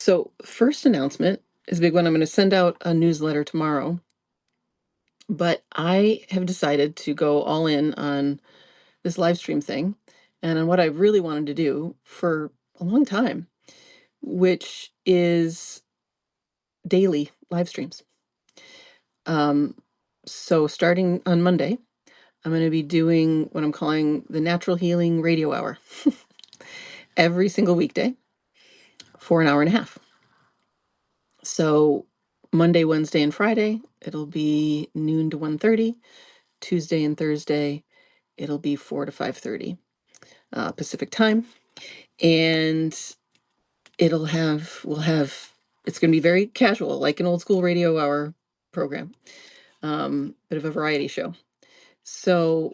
So, first announcement is a big one. I'm going to send out a newsletter tomorrow, but I have decided to go all in on this live stream thing and on what I really wanted to do for a long time, which is daily live streams. Um, so, starting on Monday, I'm going to be doing what I'm calling the Natural Healing Radio Hour every single weekday for an hour and a half. So, Monday, Wednesday, and Friday, it'll be noon to 1:30. Tuesday and Thursday, it'll be 4 to 5:30 Pacific time. And it's going to be very casual, like an old school radio hour program, bit of a variety show. So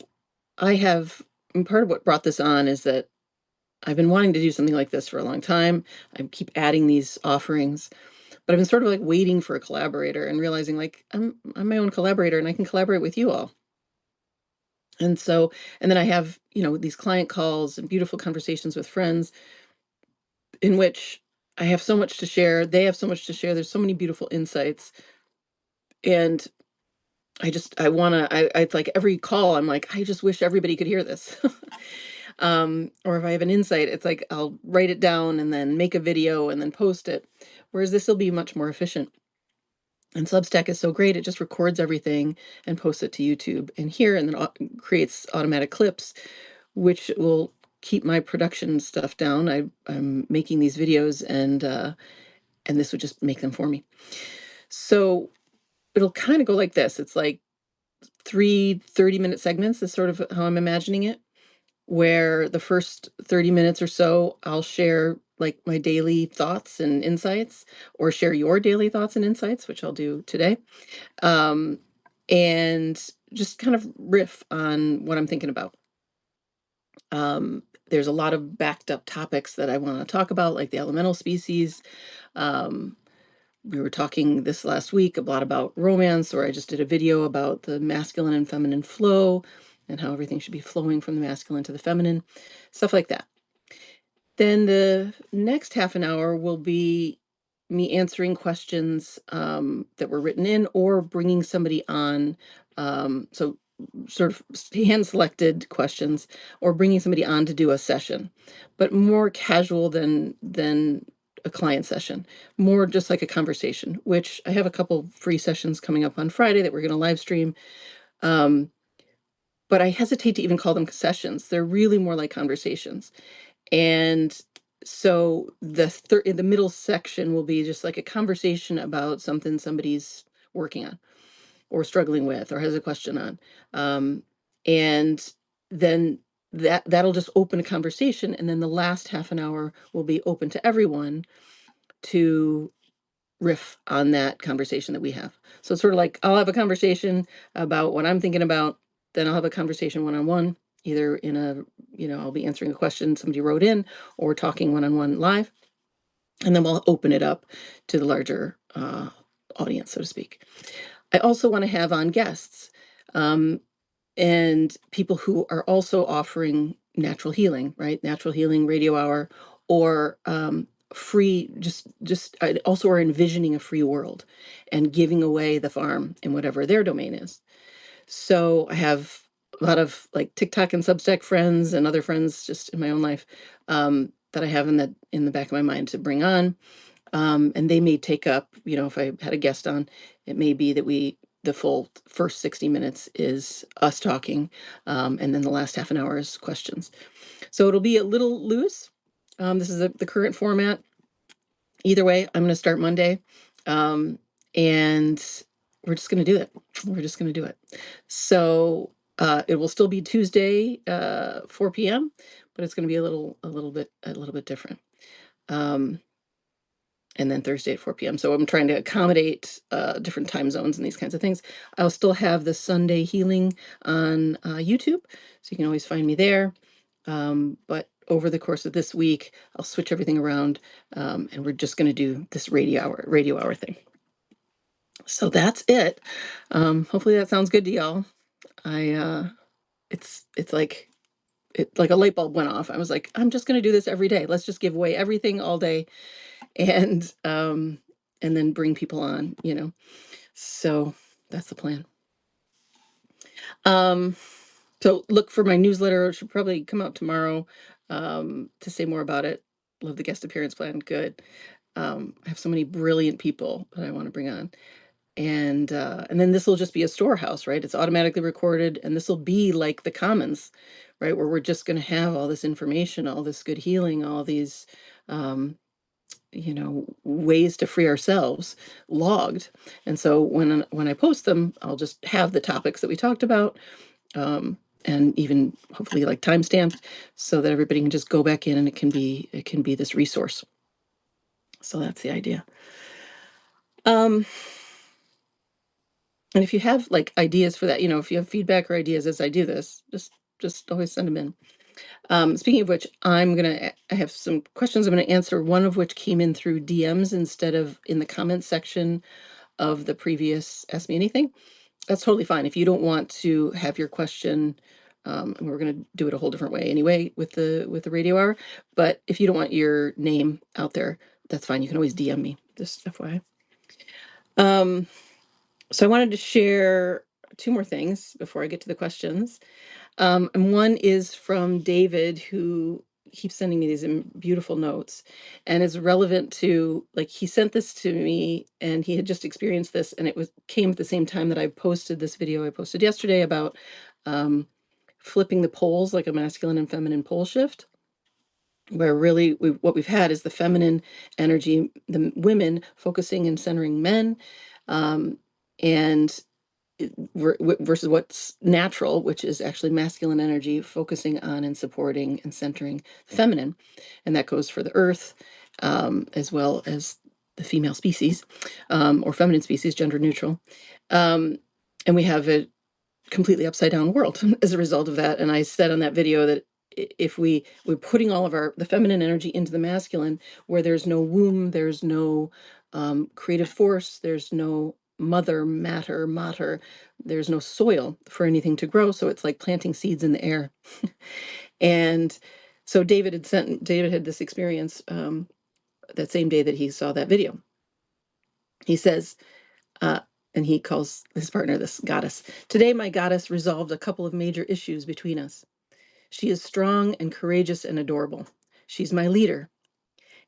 and part of what brought this on is that I've been wanting to do something like this for a long time. I keep adding these offerings, but I've been sort of like waiting for a collaborator and realizing like I'm my own collaborator and I can collaborate with you all. And then I have, these client calls and beautiful conversations with friends in which I have so much to share. They have so much to share. There's so many beautiful insights. And it's like every call, I'm like, I just wish everybody could hear this. Or if I have an insight, it's like, I'll write it down and then make a video and then post it. Whereas this will be much more efficient. And Substack is so great. It just records everything and posts it to YouTube and here, and then creates automatic clips, which will keep my production stuff down. I'm making these videos and this would just make them for me. So it'll kind of go like this. It's like 30-minute segments is sort of how I'm imagining it, where the first 30 minutes or so, I'll share like my daily thoughts and insights, or share your daily thoughts and insights, which I'll do today. Um, and just kind of riff on what I'm thinking about. There's a lot of backed up topics that I want to talk about, like the elemental species. Um, we were talking this last week a lot about romance, or I just did a video about the masculine and feminine flow and how everything should be flowing from the masculine to the feminine, stuff like that. Then the next half an hour will be me answering questions that were written in, or bringing somebody on. So sort of hand selected questions, or bringing somebody on to do a session, but more casual than a client session, more just like a conversation, which I have a couple free sessions coming up on Friday that we're going to live stream. But I hesitate to even call them sessions. They're really more like conversations. And so the middle section will be just like a conversation about something somebody's working on or struggling with or has a question on. And then that'll just open a conversation. And then the last half an hour will be open to everyone to riff on that conversation that we have. So it's sort of like I'll have a conversation about what I'm thinking about, then I'll have a conversation one-on-one, either I'll be answering a question somebody wrote in, or talking one-on-one live. And then we'll open it up to the larger audience, so to speak. I also want to have on guests, and people who are also offering natural healing, right? Natural healing radio hour, or free, just also are envisioning a free world and giving away the farm in whatever their domain is. So I have a lot of like TikTok and Substack friends and other friends just in my own life, that I have in the back of my mind to bring on. And they may take up, if I had a guest on, it may be that the full first 60 minutes is us talking, and then the last half an hour is questions. So it'll be a little loose. This is the current format. Either way, I'm going to start Monday, and we're just going to do it. We're just going to do it. So it will still be Tuesday, 4 p.m., but it's going to be a little bit different. And then Thursday at 4 p.m. So I'm trying to accommodate different time zones and these kinds of things. I'll still have the Sunday healing on YouTube, so you can always find me there. But over the course of this week, I'll switch everything around, and we're just going to do this radio hour thing. So that's it. Hopefully that sounds good to y'all. It's like a light bulb went off. I was like, I'm just going to do this every day. Let's just give away everything all day. and then bring people on, So that's the plan. So look for my newsletter. It should probably come out tomorrow to say more about it. Love the guest appearance plan. Good. I have so many brilliant people that I want to bring on. And then this will just be a storehouse, right? It's automatically recorded, and this will be like the commons, right? Where we're just going to have all this information, all this good healing, all these ways to free ourselves logged. And so when I post them, I'll just have the topics that we talked about, and even hopefully like timestamped, so that everybody can just go back in and it can be this resource. So that's the idea. And if you have like ideas for that, if you have feedback or ideas as I do this, just always send them in. Speaking of which, I have some questions I'm gonna answer, one of which came in through DMs instead of in the comments section of the previous Ask Me Anything. That's totally fine. If you don't want to have your question, and we're gonna do it a whole different way anyway with the radio hour, but if you don't want your name out there, that's fine. You can always DM me, just FYI. So I wanted to share two more things before I get to the questions. And one is from David, who keeps sending me these beautiful notes, and is relevant to, like, he sent this to me and he had just experienced this, and it came at the same time that I posted this video I posted yesterday about flipping the poles, like a masculine and feminine pole shift, where really what we've had is the feminine energy, the women focusing and centering men, and versus what's natural, which is actually masculine energy focusing on and supporting and centering the feminine. And that goes for the earth, as well as the female species, or feminine species, gender neutral. And we have a completely upside down world as a result of that. And I said on that video that if we're putting all of the feminine energy into the masculine, where there's no womb, there's no creative force, there's no matter, there's no soil for anything to grow. So it's like planting seeds in the air. And so David had this experience that same day that he saw that video. He says, and he calls his partner this goddess. Today, my goddess resolved a couple of major issues between us. She is strong and courageous and adorable. She's my leader.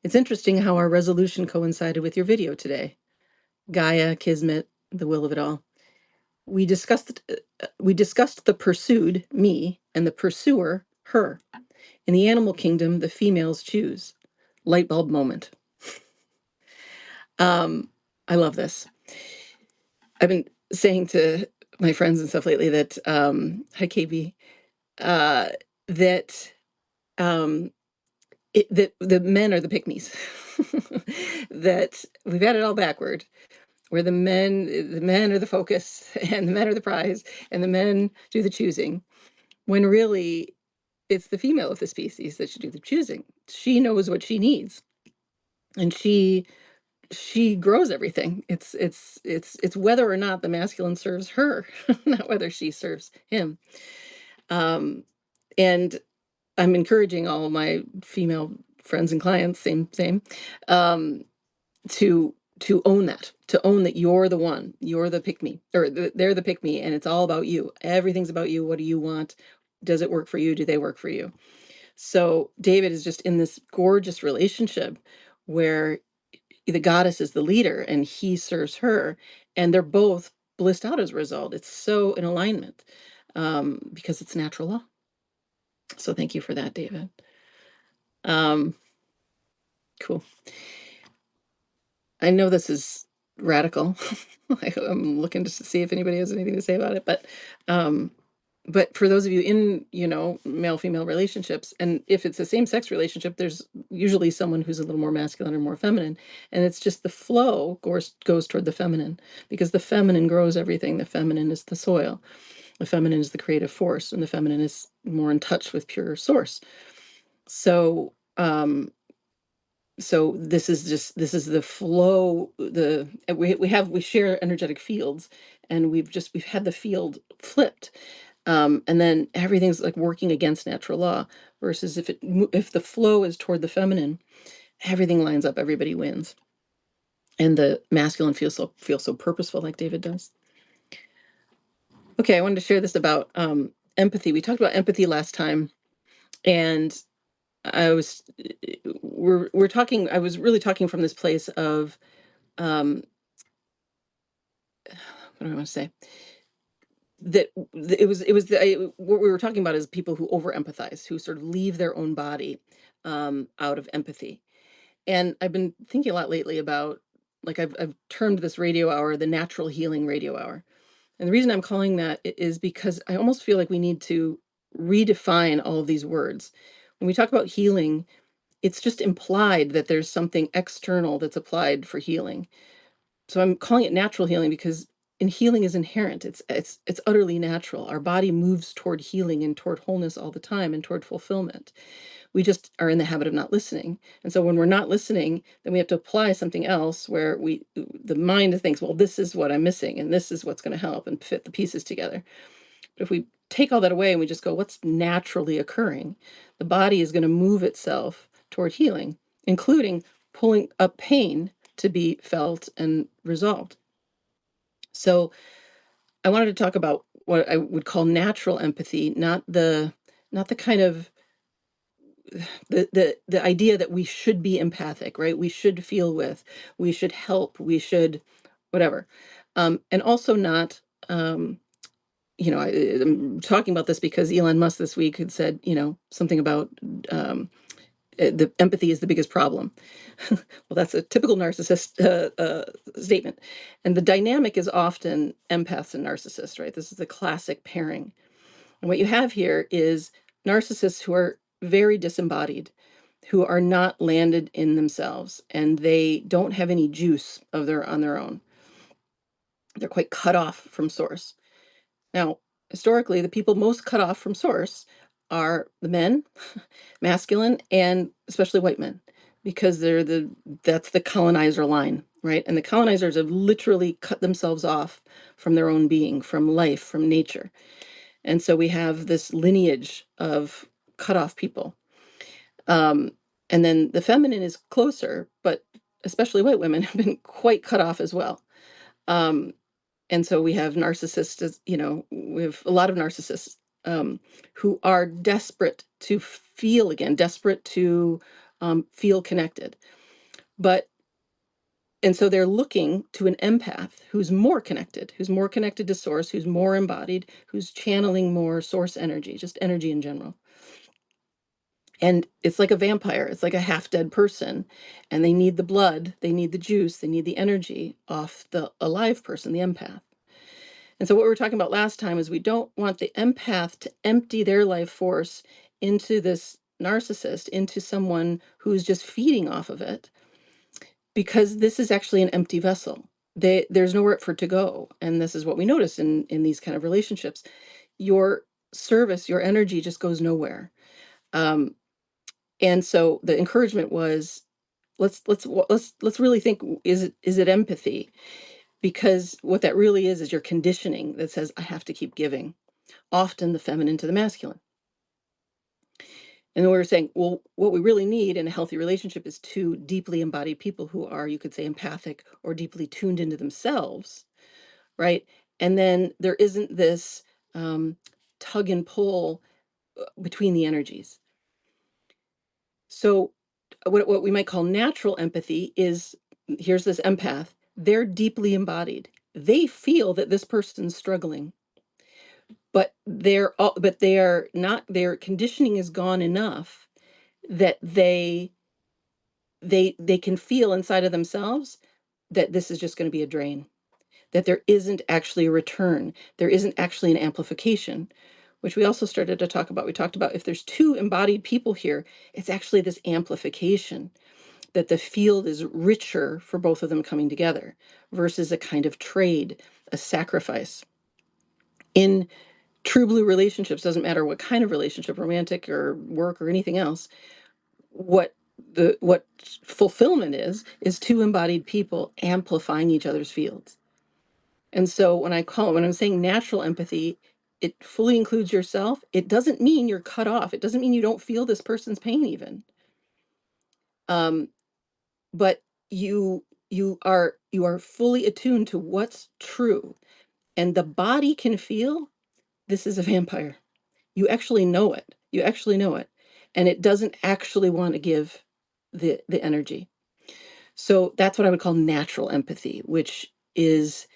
It's interesting how our resolution coincided with your video today. Gaia, Kismet, the will of it all. We discussed the pursued, me, and the pursuer, her. In the animal kingdom, the females choose. Light bulb moment. I love this. I've been saying to my friends and stuff lately that, hi KB, that that the men are the pick-me's. That we've had it all backward, where the men are the focus, and the men are the prize, and the men do the choosing, when really it's the female of the species that should do the choosing. She knows what she needs, and she grows everything. It's whether or not the masculine serves her, not whether she serves him. And I'm encouraging all of my female friends and clients, same, to own that, you're the one, you're the pick me, or they're the pick me, and it's all about you. Everything's about you. What do you want? Does it work for you? Do they work for you? So David is just in this gorgeous relationship where the goddess is the leader and he serves her, and they're both blissed out as a result. It's so in alignment, because it's natural law. So thank you for that, David. Cool. I know this is radical. I'm looking just to see if anybody has anything to say about it, but for those of you in, male-female relationships, and if it's a same-sex relationship, there's usually someone who's a little more masculine or more feminine, and it's just the flow goes toward the feminine, because the feminine grows everything. The feminine is the soil. The feminine is the creative force, and the feminine is more in touch with pure source. So, this is the flow. We share energetic fields, and we've had the field flipped. And then everything's like working against natural law, versus if the flow is toward the feminine, everything lines up, everybody wins. And the masculine feels so purposeful, like David does. Okay, I wanted to share this about empathy. We talked about empathy last time, and we're talking. I was really talking from this place of what do I want to say? That what we were talking about is people who over empathize, who sort of leave their own body out of empathy. And I've been thinking a lot lately about, like, I've termed this radio hour the natural healing radio hour. And the reason I'm calling that is because I almost feel like we need to redefine all of these words. When we talk about healing, it's just implied that there's something external that's applied for healing. So I'm calling it natural healing because healing is inherent. It's utterly natural. Our body moves toward healing and toward wholeness all the time and toward fulfillment. We just are in the habit of not listening. And so when we're not listening, then we have to apply something else where the mind thinks, well, this is what I'm missing and this is what's going to help, and fit the pieces together. But if we take all that away and we just go, what's naturally occurring? The body is going to move itself toward healing, including pulling up pain to be felt and resolved. So I wanted to talk about what I would call natural empathy, not the kind of the idea that we should be empathic, right? We should feel with, we should help, we should whatever. And also not I'm talking about this because Elon Musk this week had said, something about the empathy is the biggest problem. Well, that's a typical narcissist statement. And the dynamic is often empaths and narcissists, right? This is the classic pairing. And what you have here is narcissists who are very disembodied, who are not landed in themselves, and they don't have any juice on their own. They're quite cut off from source. Now, historically, the people most cut off from source are the men, masculine, and especially white men, because that's the colonizer line, right? And the colonizers have literally cut themselves off from their own being, from life, from nature. And so we have this lineage of cut off people. Um, and then the feminine is closer, but especially white women have been quite cut off as well. Um, and so we have narcissists, we have a lot of narcissists who are desperate to feel again, desperate to feel connected. And so they're looking to an empath who's more connected to source, who's more embodied, who's channeling more source energy, just energy in general. And it's like a vampire, it's like a half dead person. And they need the blood, they need the juice, they need the energy off the alive person, the empath. And so what we were talking about last time is we don't want the empath to empty their life force into this narcissist, into someone who's just feeding off of it, because this is actually an empty vessel. There's nowhere for it to go. And this is what we notice in these kind of relationships. Your service, your energy just goes nowhere. And so the encouragement was, let's really think, is it empathy? Because what that really is your conditioning that says, I have to keep giving, often the feminine to the masculine. And then we were saying, well, what we really need in a healthy relationship is two deeply embodied people who are, you could say, empathic or deeply tuned into themselves, right? And then there isn't this tug and pull between the energies. So what we might call natural empathy is, here's this empath, they're deeply embodied. They feel that this person's struggling, but they are not, their conditioning is gone enough that they can feel inside of themselves that this is just going to be a drain, that there isn't actually a return, there isn't actually an amplification, which we also started to talk about. We talked about, if there's two embodied people here, it's actually this amplification, that the field is richer for both of them coming together versus a kind of trade, a sacrifice. In true blue relationships, doesn't matter what kind of relationship, romantic or work or anything else, what fulfillment is two embodied people amplifying each other's fields. And so when I'm saying natural empathy, it fully includes yourself. It doesn't mean you're cut off. It doesn't mean you don't feel this person's pain even. but you are fully attuned to what's true, and the body can feel this is a vampire. You actually know it. You actually know it. And it doesn't actually want to give the energy. So that's what I would call natural empathy, which is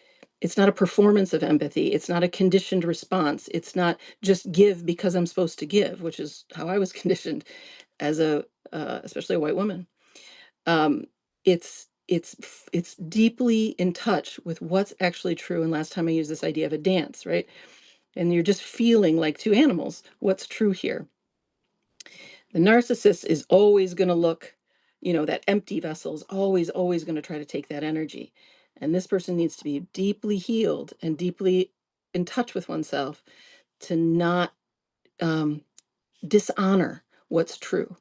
it's not a performance of empathy. It's not a conditioned response. It's not just give because I'm supposed to give, which is how I was conditioned as a especially a white woman. Um, it's deeply in touch with what's actually true. And last time I used this idea of a dance, right? And you're just feeling like two animals. What's true here? The narcissist is always going to look, that empty vessel is always going to try to take that energy. And this person needs to be deeply healed and deeply in touch with oneself to not um, dishonor what's true.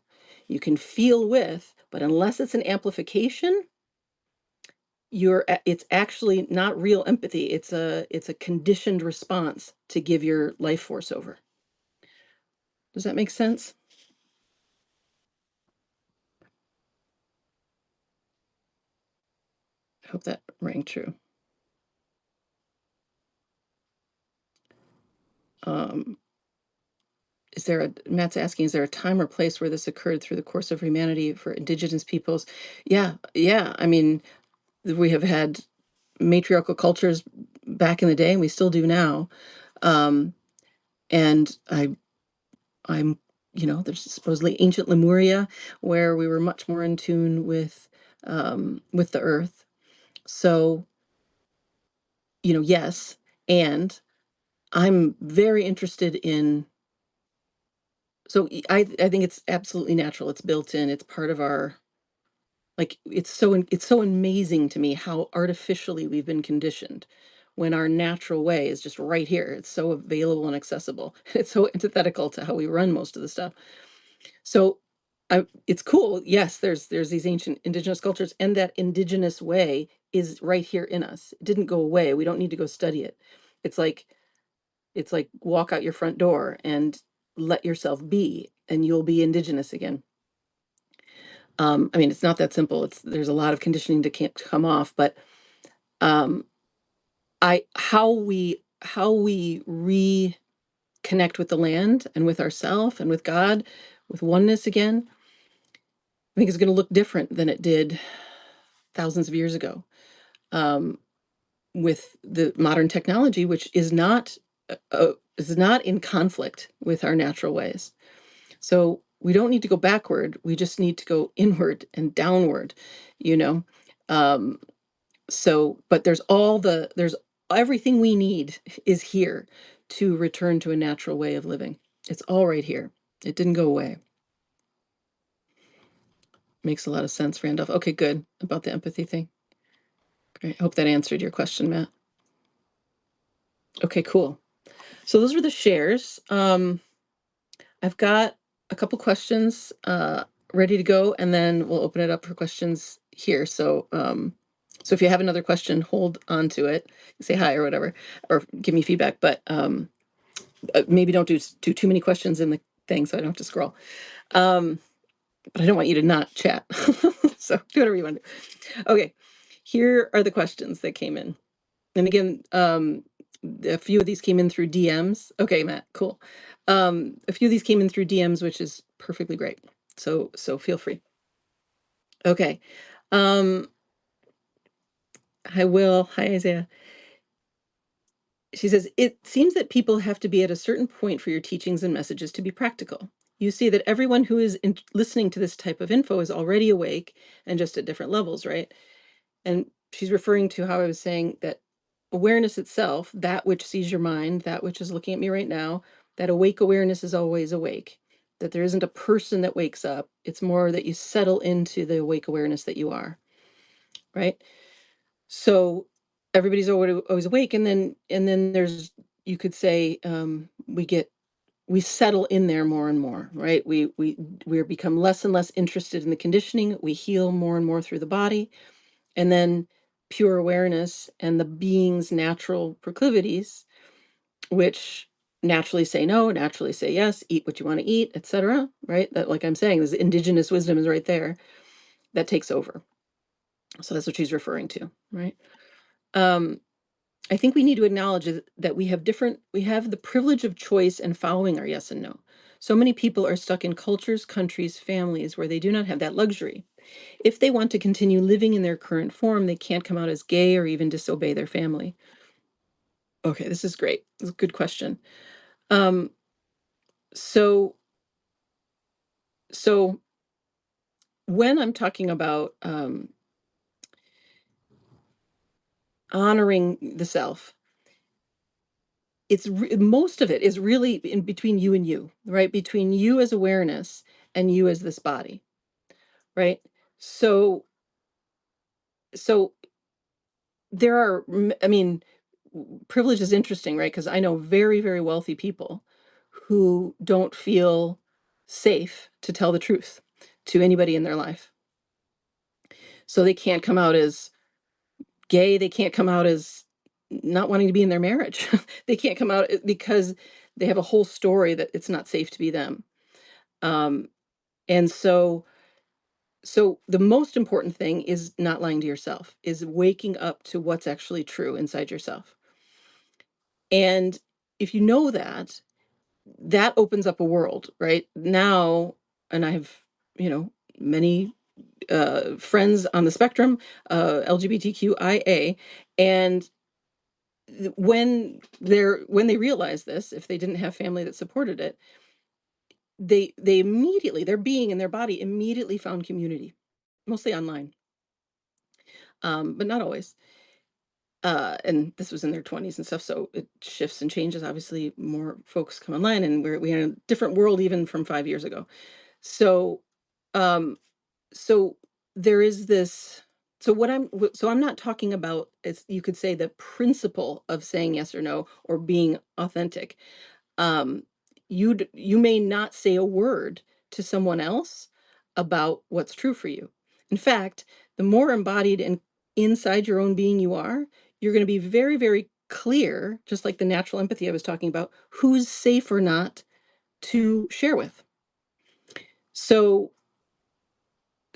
You can feel with, but unless it's an amplification, it's actually not real empathy. It's a conditioned response to give your life force over. Does that make sense? I hope that rang true. Um, Matt's asking, is there a time or place where this occurred through the course of humanity for indigenous peoples? Yeah, yeah. I mean, we have had matriarchal cultures back in the day, and we still do now. Um, and I'm, there's supposedly ancient Lemuria where we were much more in tune with the earth. So, yes, and I'm very interested in. So I think it's absolutely natural. It's built in. It's part of our like it's so amazing to me how artificially we've been conditioned when our natural way is just right here. It's so available and accessible. It's so antithetical to how we run most of the stuff. So it's cool. Yes, there's these ancient indigenous cultures, and that indigenous way is right here in us. It didn't go away. We don't need to go study it. It's like walk out your front door and let yourself be, and you'll be indigenous again. I mean, it's not that simple. There's a lot of conditioning to can't come off, but um, I how we reconnect with the land and with ourself and with God, with oneness again, I think is going to look different than it did thousands of years ago. Um, with the modern technology, which is not in conflict with our natural ways. So we don't need to go backward. We just need to go inward and downward, you know. Um, but there's everything we need is here to return to a natural way of living. It's all right here. It didn't go away. Makes a lot of sense, Randolph. Okay, good about the empathy thing. Great. I hope that answered your question, Matt. Okay, cool. So those were the shares. I've got a couple questions ready to go, and then we'll open it up for questions here. So if you have another question, hold on to it, say hi or whatever, or give me feedback. But maybe don't do too many questions in the thing, so I don't have to scroll. But I don't want you to not chat. So do whatever you want to do. Okay, here are the questions that came in. And again, a few of these came in through DMs. Okay, Matt, cool. A few of these came in through DMs, which is perfectly great. So feel free. Okay. Um, Hi, Will. Hi, Isaiah. She says, it seems that people have to be at a certain point for your teachings and messages to be practical. You see that everyone who is listening to this type of info is already awake and just at different levels, right? And she's referring to how I was saying that awareness itself, that which sees your mind, that which is looking at me right now, that awake awareness is always awake. That there isn't a person that wakes up. It's more that you settle into the awake awareness that you are, right? So everybody's always awake, and then you could say we settle in there more and more, right? We become less and less interested in the conditioning. We heal more and more through the body, and then pure awareness and the being's natural proclivities, which naturally say no, naturally say yes, eat what you want to eat, etc. Right? That, like I'm saying, this indigenous wisdom is right there. That takes over. So that's what she's referring to, right? Um, I think we need to acknowledge that we have the privilege of choice and following our yes and no. So many people are stuck in cultures, countries, families where they do not have that luxury. If they want to continue living in their current form, they can't come out as gay or even disobey their family. Okay, this is great. This is a good question. Um, so so when I'm talking about honoring the self, most of it is really in between you and you, right? Between you as awareness and you as this body, right? So so there are I mean, privilege is interesting, right? Because I know very, very wealthy people who don't feel safe to tell the truth to anybody in their life. So they can't come out as gay, they can't come out as not wanting to be in their marriage. They can't come out because they have a whole story that it's not safe to be them. Um, and so the most important thing is not lying to yourself, is waking up to what's actually true inside yourself. And if you know that, that opens up a world, right? Now, and I have, you know, many friends on the spectrum, LGBTQIA, and when they realize this, if they didn't have family that supported it, they immediately, their being and their body immediately found community, mostly online, but not always. And this was in their 20s and stuff, so it shifts and changes. Obviously, more folks come online, and we're in a different world even from 5 years ago. So, um, so there is this. So I'm not talking about, as you could say, the principle of saying yes or no or being authentic. um, you may not say a word to someone else about what's true for you. In fact, the more embodied and inside your own being you are, you're going to be very, very clear, just like the natural empathy I was talking about, who's safe or not to share with. So,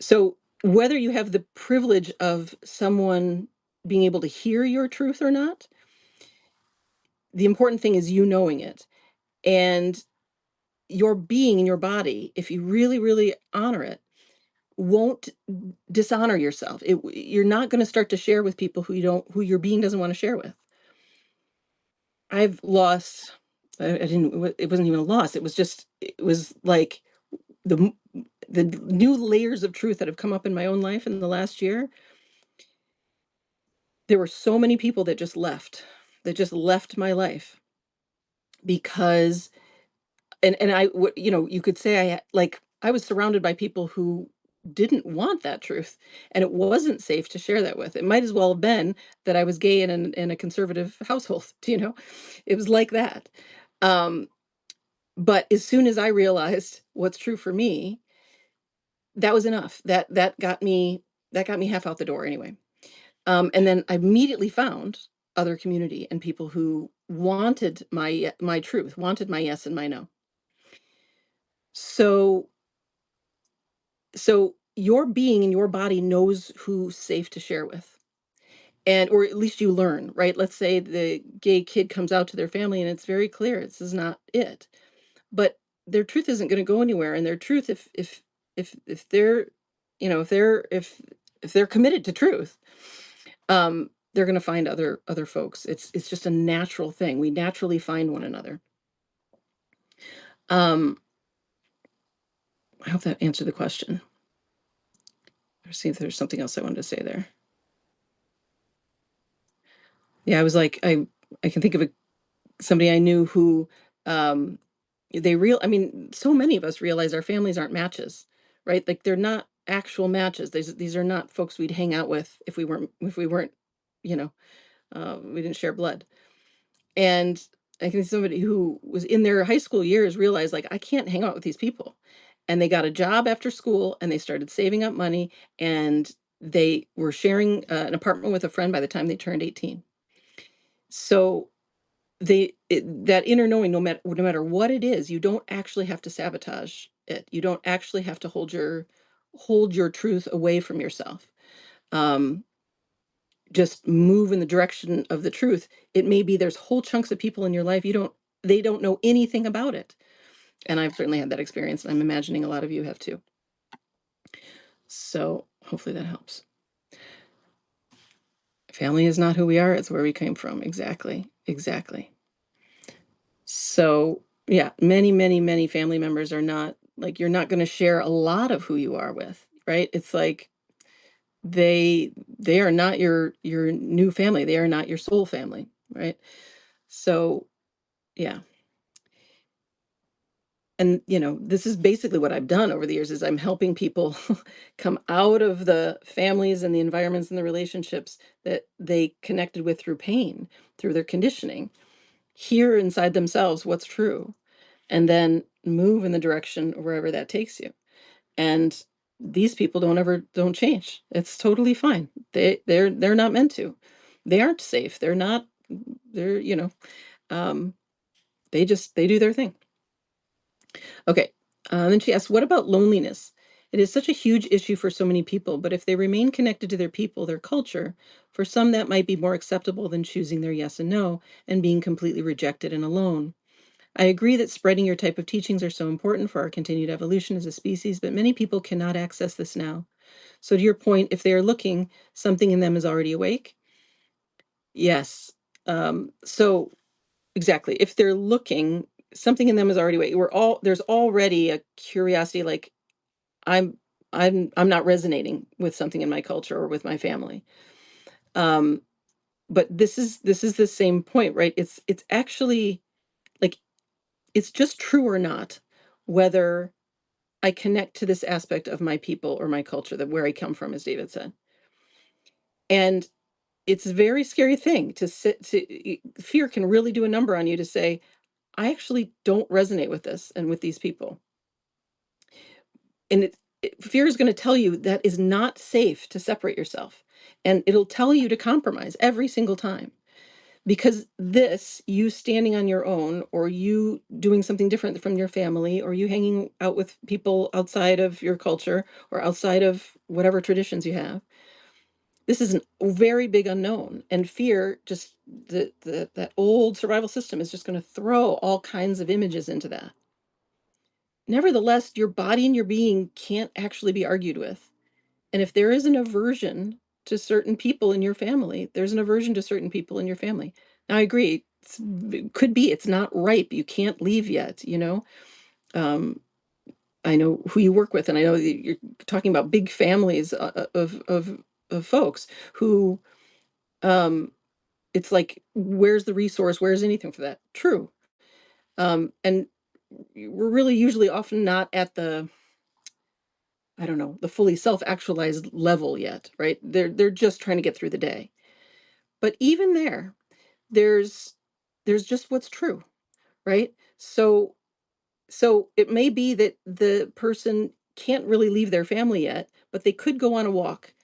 so whether you have the privilege of someone being able to hear your truth or not, the important thing is you knowing it. And your being in your body, if you really, really honor it, won't dishonor yourself. You're not going to start to share with people who your being doesn't want to share with. I've lost. I didn't. It wasn't even a loss. It was just. It was like the the new layers of truth that have come up in my own life in the last year. There were so many people that just left. That just left my life because and you could say I was surrounded by people who didn't want that truth, and it wasn't safe to share that with. It might as well have been that I was gay in a conservative household, you know? It was like that. Um, but as soon as I realized what's true for me, that was enough. That got me half out the door anyway. And then I immediately found other community and people who wanted my truth, wanted my yes and my no. So So your being in your body knows who's safe to share with. And or at least you learn, right? Let's say the gay kid comes out to their family and it's very clear this is not it. But their truth isn't going to go anywhere. And their truth, if they're, if they're committed to truth, they're going to find other folks. It's just a natural thing. We naturally find one another. Um, I hope that answered the question. Let's see if there's something else I wanted to say there. Yeah, I was like, I can think of somebody I knew who, um, I mean, so many of us realize our families aren't matches, right? Like they're not actual matches. These are not folks we'd hang out with if we weren't, you know, we didn't share blood. And I think somebody who was in their high school years realized like I can't hang out with these people. And they got a job after school and they started saving up money and they were sharing an apartment with a friend by the time they turned 18. So that inner knowing, no matter what it is, you don't actually have to sabotage it. You don't actually have to hold your truth away from yourself. um, just move in the direction of the truth. It may be there's whole chunks of people in your life they don't know anything about it. And I've certainly had that experience, and I'm imagining a lot of you have too. So hopefully that helps. Family is not who we are, it's where we came from. Exactly. Exactly. So, yeah, many, many, many family members are not like you're not going to share a lot of who you are with, right? It's like they are not your new family. They are not your soul family, right? So, yeah. And this is basically what I've done over the years is I'm helping people come out of the families and the environments and the relationships that they connected with through pain, through their conditioning, hear inside themselves what's true, and then move in the direction wherever that takes you. And these people don't change. It's totally fine. They're not meant to. They aren't safe. They're not. They're um, they do their thing. Okay. Then she asks, what about loneliness? It is such a huge issue for so many people, but if they remain connected to their people, their culture, for some that might be more acceptable than choosing their yes and no and being completely rejected and alone. I agree that spreading your type of teachings are so important for our continued evolution as a species, but many people cannot access this now. So, to your point, if they are looking, something in them is already awake. Yes. So, exactly. If they're looking, something in them is already awake. There's already a curiosity, like I'm, I'm not resonating with something in my culture or with my family. Um, but this is the same point, right? It's actually like it's just true or not, whether I connect to this aspect of my people or my culture, that where I come from, as David said. And it's a very scary thing to fear can really do a number on you to say, I actually don't resonate with this and with these people. And fear is going to tell you that is not safe to separate yourself. And it'll tell you to compromise every single time. Because you standing on your own, or you doing something different from your family, or you hanging out with people outside of your culture or outside of whatever traditions you have, this is a very big unknown. And fear, just that old survival system is just going to throw all kinds of images into that. Nevertheless, your body and your being can't actually be argued with. And if there is an aversion to certain people in your family, there's an aversion to certain people in your family. Now, I agree. It could be it's not ripe. You can't leave yet. Um, I know who you work with, and I know that you're talking about big families of folks who, um, it's like, where's the resource? Where's anything for that? True. And we're really usually often not at I don't know, the fully self-actualized level yet, right? They're just trying to get through the day. But even there, there's just what's true, right? So it may be that the person can't really leave their family yet, but they could go on a walk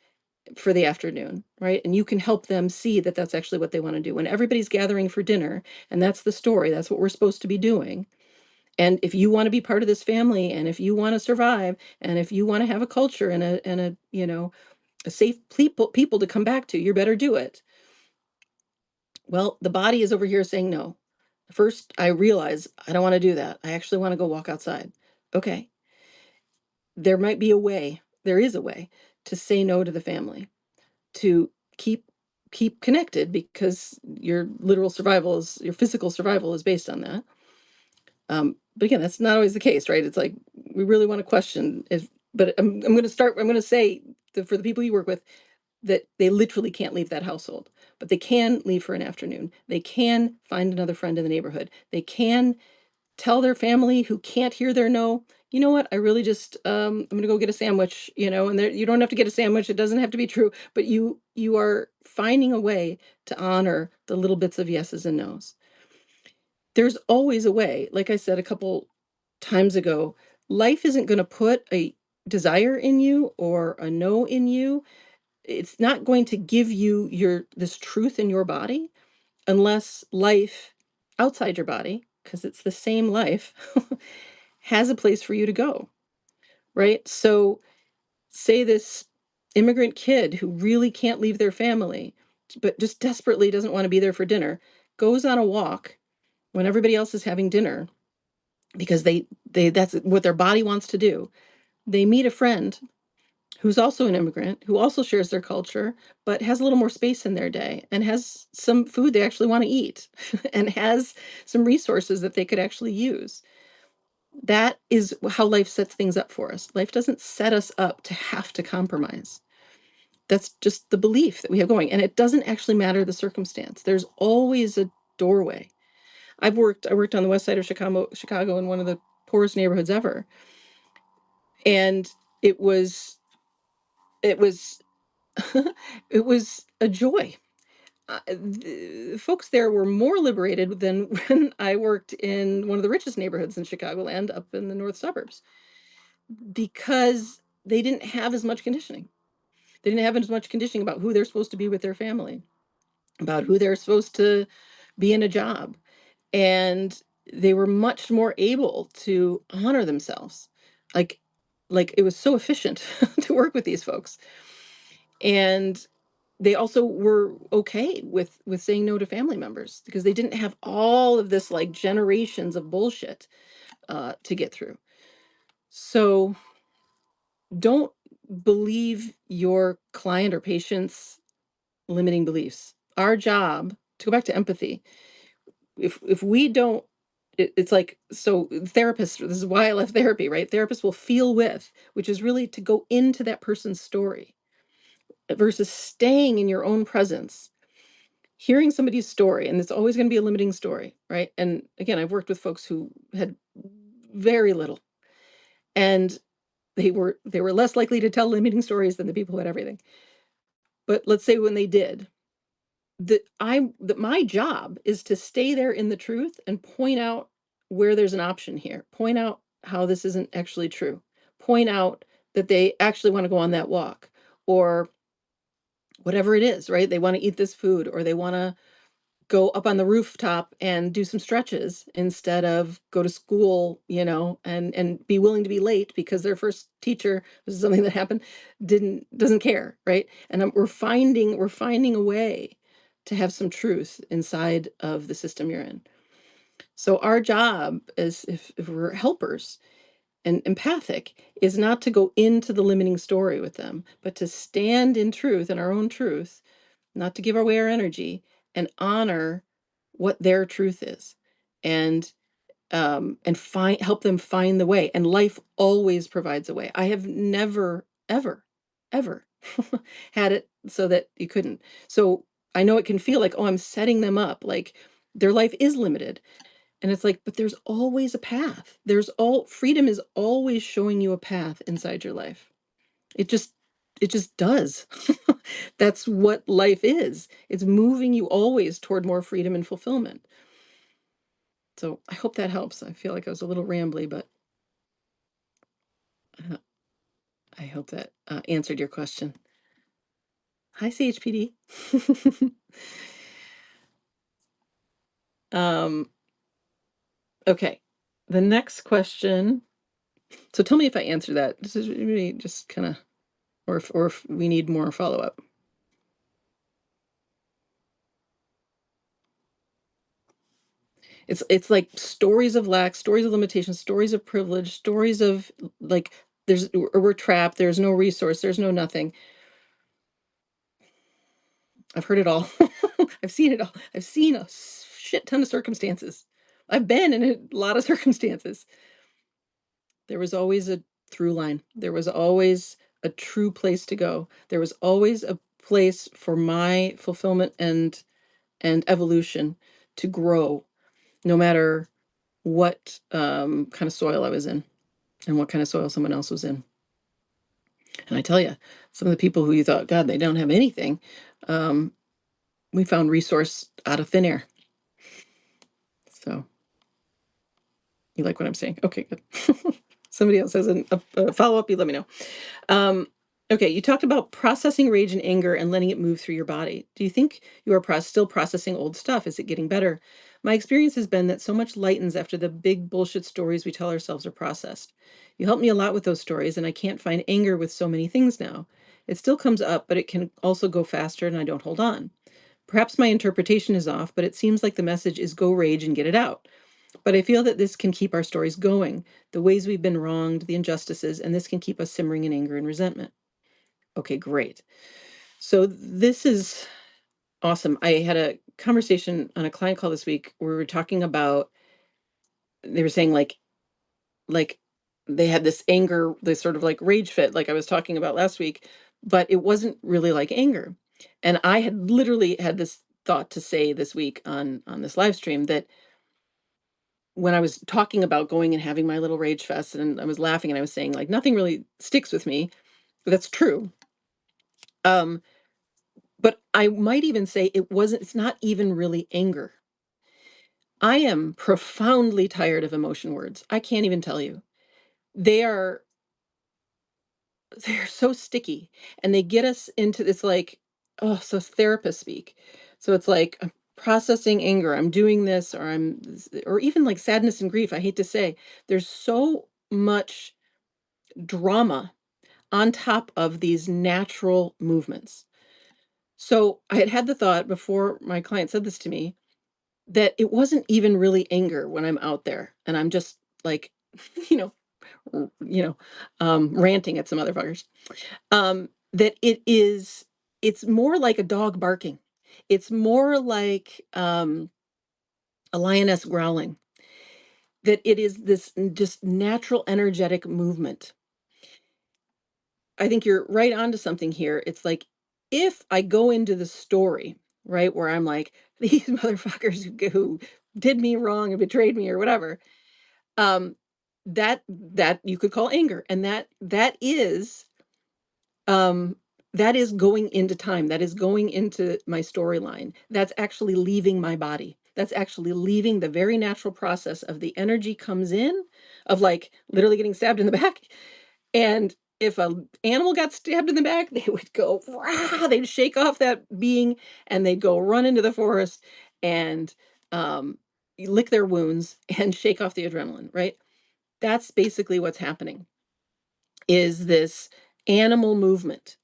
for the afternoon, right? And you can help them see that that's actually what they want to do. When everybody's gathering for dinner, and that's the story, that's what we're supposed to be doing. And if you want to be part of this family, and if you want to survive, and if you want to have a culture and a safe people to come back to, you better do it. Well, the body is over here saying no. First, I realize I don't want to do that. I actually want to go walk outside. Okay. There might be a way. There is a way to say no to the family, to keep connected, because your physical survival is based on that. But again, that's not always the case, right? It's like we really want to question if, but I'm going to start. I'm going to say that for the people you work with, that they literally can't leave that household, but they can leave for an afternoon. They can find another friend in the neighborhood. They can tell their family who can't hear their no, you know what? I really just I'm going to go get a sandwich, and there you don't have to get a sandwich. It doesn't have to be true, but you are finding a way to honor the little bits of yeses and nos. There's always a way. Like I said a couple times ago, life isn't going to put a desire in you or a no in you. It's not going to give you this truth in your body unless life outside your body, because it's the same life, has a place for you to go, right? So say this immigrant kid who really can't leave their family, but just desperately doesn't want to be there for dinner, goes on a walk when everybody else is having dinner because they that's what their body wants to do. They meet a friend who's also an immigrant, who also shares their culture, but has a little more space in their day and has some food they actually want to eat and has some resources that they could actually use. That is how life sets things up for us. Life doesn't set us up to have to compromise. That's just the belief that we have going, and it doesn't actually matter the circumstance. There's always a doorway. I worked on the west side of Chicago in one of the poorest neighborhoods ever. And it was it was it was a joy. The folks there were more liberated than when I worked in one of the richest neighborhoods in Chicagoland up in the north suburbs because they didn't have as much conditioning. They didn't have as much conditioning about who they're supposed to be with their family, about who they're supposed to be in a job. And they were much more able to honor themselves. Like like it was so efficient to work with these folks. And they also were okay with saying no to family members because they didn't have all of this like generations of bullshit to get through. So don't believe your client or patient's limiting beliefs. Our job, to go back to empathy, if we don't, it's like, so therapists, this is why I left therapy, right? Therapists will feel with, which is really to go into that person's story versus staying in your own presence, hearing somebody's story, and it's always going to be a limiting story, right? And again, I've worked with folks who had very little, and they were less likely to tell limiting stories than the people who had everything. But let's say when they did, that my job is to stay there in the truth and point out where there's an option here. Point out how this isn't actually true. Point out that they actually want to go on that walk or whatever it is, right? They want to eat this food or they want to go up on the rooftop and do some stretches instead of go to school, and be willing to be late because their first teacher, this is something that happened, doesn't care, right? And we're finding a way to have some truth inside of the system you're in. So our job is, if we're helpers and empathic, is not to go into the limiting story with them, but to stand in truth, in our own truth, not to give away our energy, and honor what their truth is, and and find help them find the way. And life always provides a way. I have never, ever, ever had it so that you couldn't. So I know it can feel like, oh, I'm setting them up, like their life is limited. And it's like, but there's always a path. Freedom is always showing you a path inside your life. It just it just does. That's what life is. It's moving you always toward more freedom and fulfillment. So I hope that helps. I feel like I was a little rambly, but uh, I hope that answered your question. Hi, CHPD. um, okay. The next question. So tell me if I answer that. This is really just kind of, or if we need more follow up. It's like stories of lack, stories of limitation, stories of privilege, stories of like we're trapped, there's no resource, there's no nothing. I've heard it all. I've seen it all. I've seen a shit ton of circumstances. I've been in a lot of circumstances. There was always a through line. There was always a true place to go. There was always a place for my fulfillment and evolution to grow, no matter what kind of soil I was in and what kind of soil someone else was in. And I tell you, some of the people who you thought, God, they don't have anything, um, we found resource out of thin air. So you like what I'm saying? Okay, good. Somebody else has a follow up. You let me know. Um, okay, you talked about processing rage and anger and letting it move through your body. Do you think you are still processing old stuff? Is it getting better? My experience has been that so much lightens after the big bullshit stories we tell ourselves are processed. You helped me a lot with those stories, and I can't find anger with so many things now. It still comes up, but it can also go faster and I don't hold on. Perhaps my interpretation is off, but it seems like the message is go rage and get it out. But I feel that this can keep our stories going, the ways we've been wronged, the injustices, and this can keep us simmering in anger and resentment. Okay, great. So this is awesome. I had a conversation on a client call this week where we were talking about, they were saying like they had this anger, this sort of like rage fit, like I was talking about last week, but it wasn't really like anger. And I had literally had this thought to say this week on this live stream that when I was talking about going and having my little rage fest and I was laughing and I was saying like nothing really sticks with me. That's true. Um, but I might even say it's not even really anger. I am profoundly tired of emotion words. I can't even tell you. They are they're so sticky and they get us into this like, oh, so therapist speak. So it's like I'm processing anger, I'm doing this, or even like sadness and grief. I hate to say, there's so much drama on top of these natural movements. So I had had the thought before my client said this to me that it wasn't even really anger when I'm out there and I'm just like, you know, ranting at some motherfuckers. That it's more like a dog barking. It's more like a lioness growling. That it is this just natural energetic movement. I think you're right onto something here. It's like if I go into the story, right, where I'm like, these motherfuckers who did me wrong and betrayed me or whatever, um, that you could call anger. And um, that is going into time. That is going into my storyline. That's actually leaving my body. That's actually leaving the very natural process of the energy comes in of like literally getting stabbed in the back. And if an animal got stabbed in the back, they would go, rah, they'd shake off that being and they'd go run into the forest and um, lick their wounds and shake off the adrenaline, right? That's basically what's happening is this animal movement.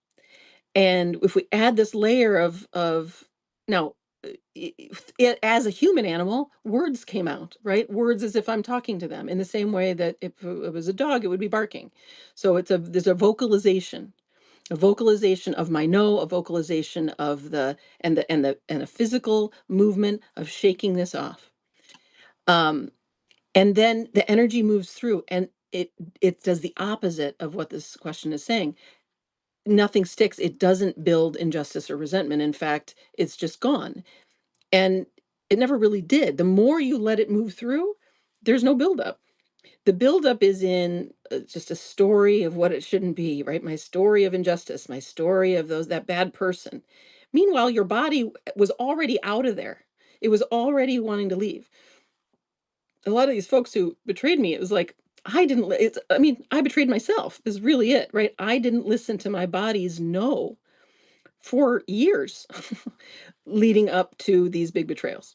And if we add this layer of now, as a human animal, words came out, right? Words as if I'm talking to them in the same way that if it was a dog, it would be barking. So there's a vocalization of my no, a vocalization of the physical movement of shaking this off. Um, and then the energy moves through and it does the opposite of what this question is saying. Nothing sticks. It doesn't build injustice or resentment. In fact, it's just gone. And it never really did. The more you let it move through, there's no buildup. The buildup is in just a story of what it shouldn't be, right? My story of injustice, my story of that bad person. Meanwhile, your body was already out of there. It was already wanting to leave. A lot of these folks who betrayed me, it was like, I mean, I betrayed myself is really it, right? I didn't listen to my body's no for years leading up to these big betrayals.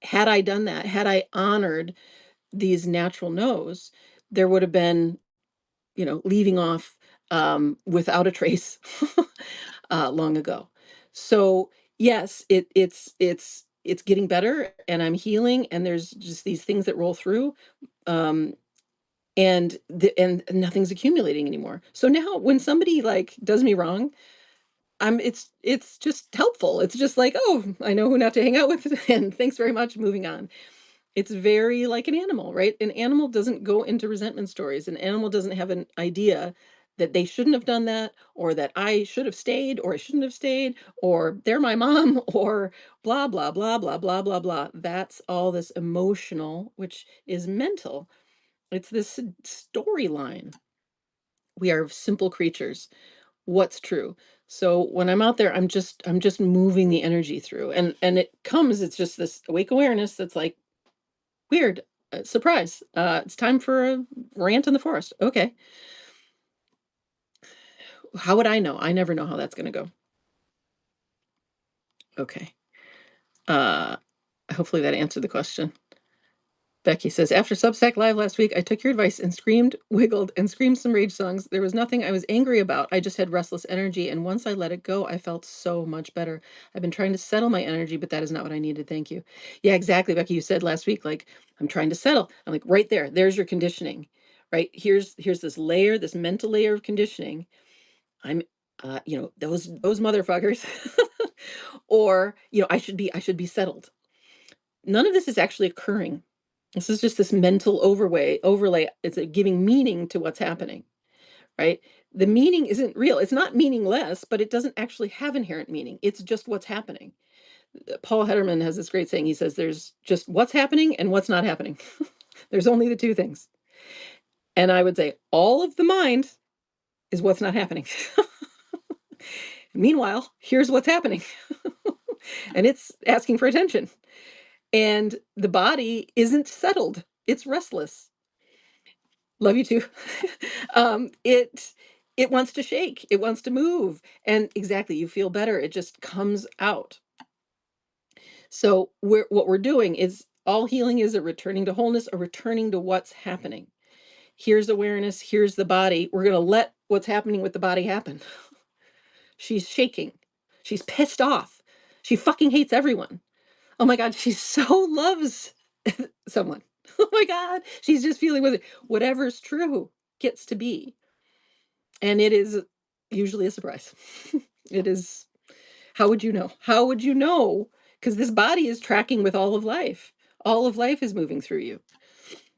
Had I done that, had I honored these natural no's, there would have been, leaving off without a trace long ago. So yes, it's getting better, and I'm healing, and there's just these things that roll through, um, and nothing's accumulating anymore. So now when somebody like does me wrong, it's just helpful. It's just like, "Oh, I know who not to hang out with, and thanks very much, moving on." It's very like an animal, right? An animal doesn't go into resentment stories. An animal doesn't have an idea that they shouldn't have done that, or that I should have stayed, or I shouldn't have stayed, or they're my mom, or blah, blah, blah, blah, blah, blah, blah. That's all this emotional, which is mental. It's this storyline. We are simple creatures. What's true? So when I'm out there, I'm just moving the energy through, and it's just this awake awareness that's like weird. Surprise. It's time for a rant in the forest. Okay. How would I know? I never know how that's going to go. Okay. Uh, hopefully that answered the question. Becky says, after Substack Live last week, I took your advice and screamed, wiggled, and screamed some rage songs. There was nothing I was angry about. I just had restless energy. And once I let it go, I felt so much better. I've been trying to settle my energy, but that is not what I needed. Thank you. Yeah, exactly. Becky, you said last week, like, I'm trying to settle. I'm like, right there, there's your conditioning, right? Here's this layer, this mental layer of conditioning. I'm, those motherfuckers, or, I should be settled. None of this is actually occurring. This is just this mental overlay. It's giving meaning to what's happening, right? The meaning isn't real. It's not meaningless, but it doesn't actually have inherent meaning. It's just what's happening. Paul Hederman has this great saying. He says, there's just what's happening and what's not happening. There's only the two things. And I would say all of the mind is what's not happening. Meanwhile, here's what's happening. And it's asking for attention. And the body isn't settled. It's restless. Love you too. It wants to shake. It wants to move. And exactly, you feel better. It just comes out. So what we're doing is all healing is a returning to wholeness, a returning to what's happening. Here's awareness. Here's the body. We're going to let what's happening with the body happen. She's shaking. She's pissed off. She fucking hates everyone. Oh my God, she so loves someone. Oh my God, she's just feeling with it. Whatever's true gets to be. And it is usually a surprise. It is, how would you know? How would you know? Because this body is tracking with all of life. All of life is moving through you.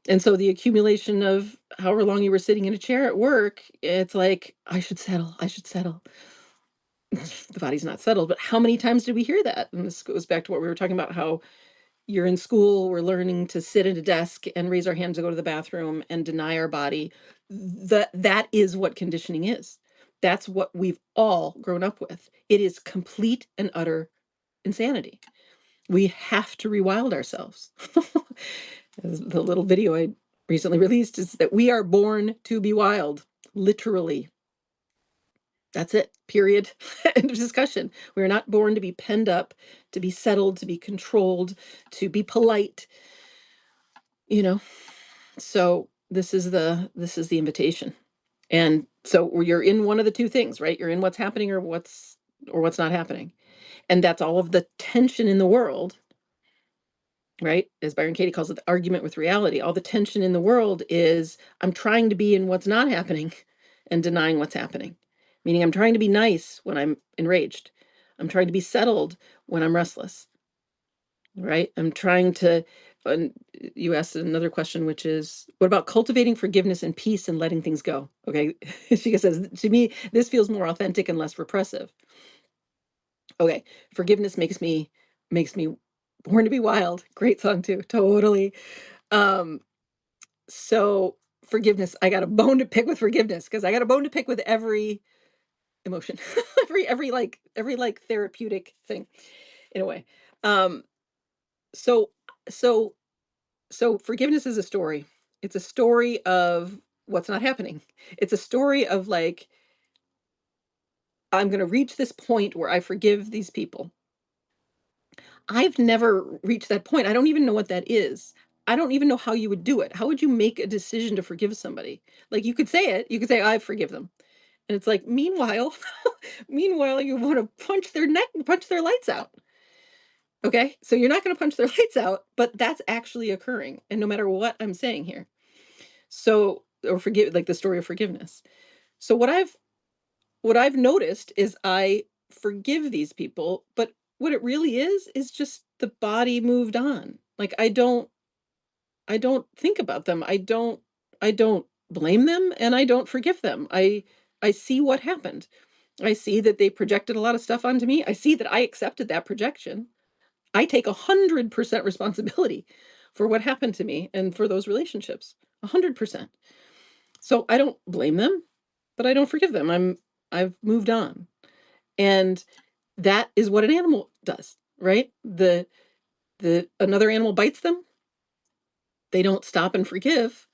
And so the accumulation of however long you were sitting in a chair at work, it's like, I should settle. I should settle. The body's not settled. But how many times did we hear that? And this goes back to what we were talking about, how you're in school, we're learning to sit at a desk and raise our hands to go to the bathroom and deny our body. That is what conditioning is. That's what we've all grown up with. It is complete and utter insanity. We have to rewild ourselves. The little video I recently released is that we are born to be wild, literally. That's it, period. End of discussion. We are not born to be penned up, to be settled, to be controlled, to be polite, you know. So this is the invitation. And so you're in one of the two things, right? You're in what's happening or what's not happening. And that's all of the tension in the world, right? As Byron Katie calls it, the argument with reality. All the tension in the world is I'm trying to be in what's not happening and denying what's happening. Meaning I'm trying to be nice when I'm enraged. I'm trying to be settled when I'm restless, right? I'm trying to, and you asked another question, which is, what about cultivating forgiveness and peace and letting things go? Okay. She says, to me, this feels more authentic and less repressive. Okay. Forgiveness makes me born to be wild. Great song too. Totally. Um, so forgiveness, I got a bone to pick with forgiveness because I got a bone to pick with every emotion, every like therapeutic thing in a way. Um, so, so So forgiveness is a story. It's a story of what's not happening. It's a story of like, I'm going to reach this point where I forgive these people. I've never reached that point. I don't even know what that is. I don't even know how you would do it. How would you make a decision to forgive somebody? Like you could say it, you could say, I forgive them. And it's like, meanwhile, you want to punch their neck, punch their lights out. Okay. So you're not going to punch their lights out, but that's actually occurring. And no matter what I'm saying here. So, or forgive, like the story of forgiveness. So what I've noticed is I forgive these people, but what it really is just the body moved on. Like I don't think about them. I don't blame them and I don't forgive them. I see what happened. I see that they projected a lot of stuff onto me. I see that I accepted that projection. I take 100% responsibility for what happened to me and for those relationships. 100%. So I don't blame them, but I don't forgive them. I've moved on. And that is what an animal does, right? The another animal bites them, they don't stop and forgive.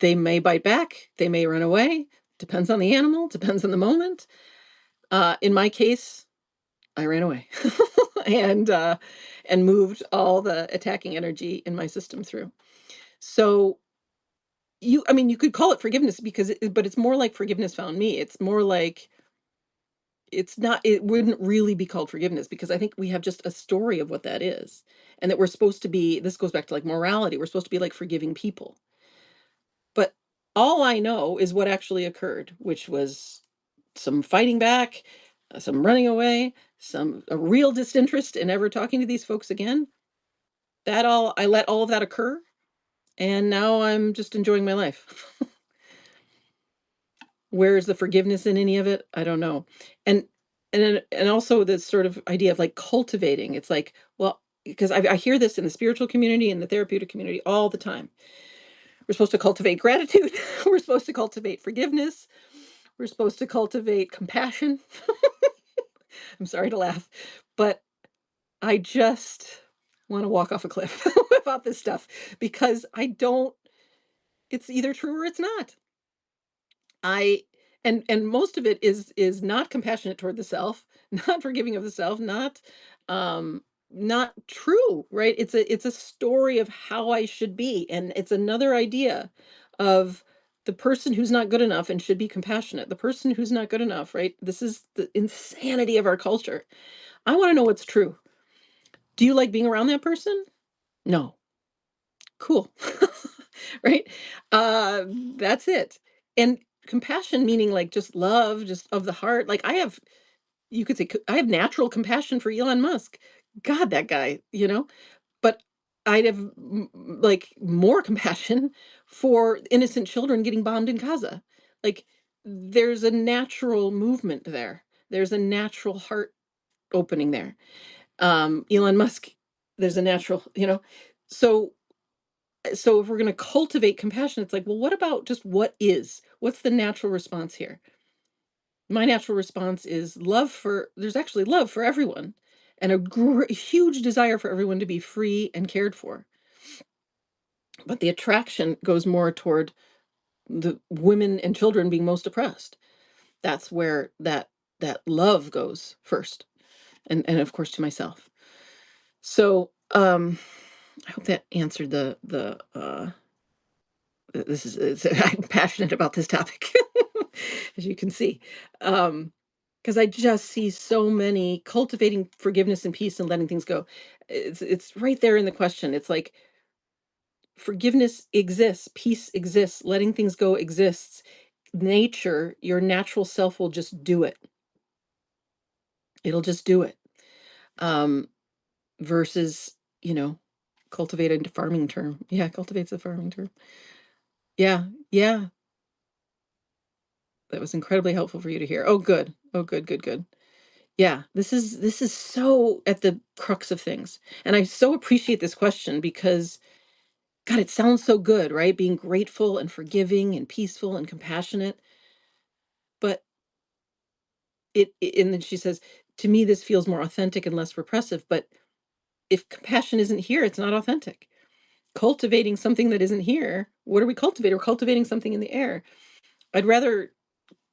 They may bite back, they may run away, depends on the animal, depends on the moment. In my case, I ran away and moved all the attacking energy in my system through. So I mean, you could call it forgiveness because but it's more like forgiveness found me. It's more like it's not, it wouldn't really be called forgiveness because I think we have just a story of what that is. And that we're supposed to be, this goes back to like morality. We're supposed to be like forgiving people. But all I know is what actually occurred, which was some fighting back, some running away, some a real disinterest in ever talking to these folks again. I let all of that occur, and now I'm just enjoying my life. Where's the forgiveness in any of it? I don't know. And and also this sort of idea of like cultivating. It's like, well, because I hear this in the spiritual community and the therapeutic community all the time. We're supposed to cultivate gratitude. We're supposed to cultivate forgiveness. We're supposed to cultivate compassion. I'm sorry to laugh, but I just want to walk off a cliff about this stuff because I don't, it's either true or it's not. I and most of it is not compassionate toward the self, not forgiving of the self, not true, right? It's a story of how I should be, and it's another idea of the person who's not good enough and should be compassionate. The person who's not good enough, right? This is the insanity of our culture. I want to know what's true. Do you like being around that person? No. Cool. Right? Uh, that's it. And compassion meaning like just love, just of the heart. Like I have, you could say, I have natural compassion for Elon Musk. God, that guy, you know? But I'd have like more compassion for innocent children getting bombed in Gaza. Like there's a natural movement there. There's a natural heart opening there. Elon Musk, there's a natural, so so if we're going to cultivate compassion, it's like, well, what about just what is? What's the natural response here? My natural response is love for, there's actually love for everyone and a huge desire for everyone to be free and cared for. But the attraction goes more toward the women and children being most oppressed. That's where that love goes first. And of course to myself. So, I hope that answered the this is I'm passionate about this topic, as you can see. Because I just see so many cultivating forgiveness and peace and letting things go. It's right there in the question. It's like forgiveness exists, peace exists, letting things go exists. Nature, your natural self will just do it. It'll just do it. Um, versus, you know, cultivated farming term. Yeah, cultivates a farming term. Yeah, yeah. That was incredibly helpful for you to hear. Oh, good. Oh, good, good, good. Yeah, this is so at the crux of things. And I so appreciate this question because God, it sounds so good, right? Being grateful and forgiving and peaceful and compassionate. But and then she says, to me, this feels more authentic and less repressive. But if compassion isn't here, it's not authentic. Cultivating something that isn't here, what are we cultivating? We're cultivating something in the air. I'd rather,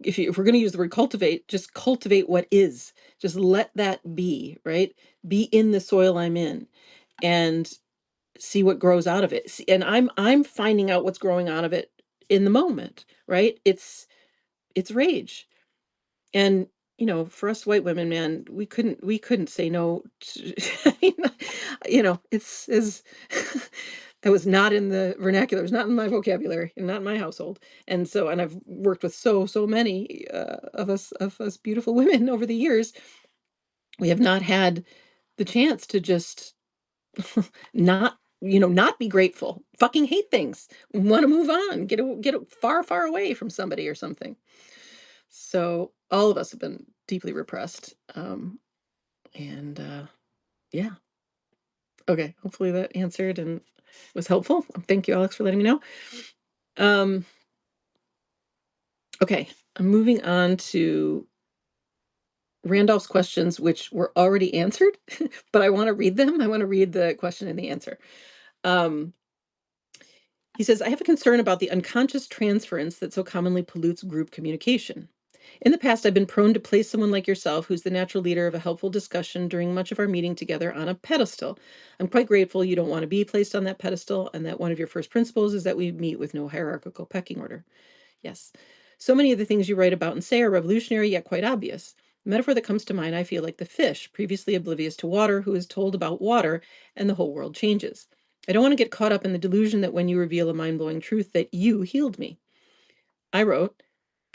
if we're going to use the word cultivate, just cultivate what is. Just let that be, right? Be in the soil I'm in and see what grows out of it. And I'm finding out what's growing out of it in the moment, right? It's rage. And for us white women, man, we couldn't say no to, I mean, it's as that was not in the vernacular, it was not in my vocabulary and not in my household. And so, and I've worked with so many of us beautiful women over the years. We have not had the chance to just not be grateful, fucking hate things, want to move on, far away from somebody or something. So all of us have been deeply repressed. And yeah. Okay. Hopefully that answered and was helpful. Thank you, Alex, for letting me know. Um, okay. I'm moving on to Randolph's questions, which were already answered, but I want to read them. I want to read the question and the answer. Um, he says, I have a concern about the unconscious transference that so commonly pollutes group communication. In the past, I've been prone to place someone like yourself, who's the natural leader of a helpful discussion during much of our meeting together, on a pedestal. I'm quite grateful you don't want to be placed on that pedestal, and that one of your first principles is that we meet with no hierarchical pecking order. Yes. So many of the things you write about and say are revolutionary yet quite obvious. The metaphor that comes to mind, I feel like the fish, previously oblivious to water, who is told about water, and the whole world changes. I don't want to get caught up in the delusion that when you reveal a mind blowing truth, that you healed me. I wrote,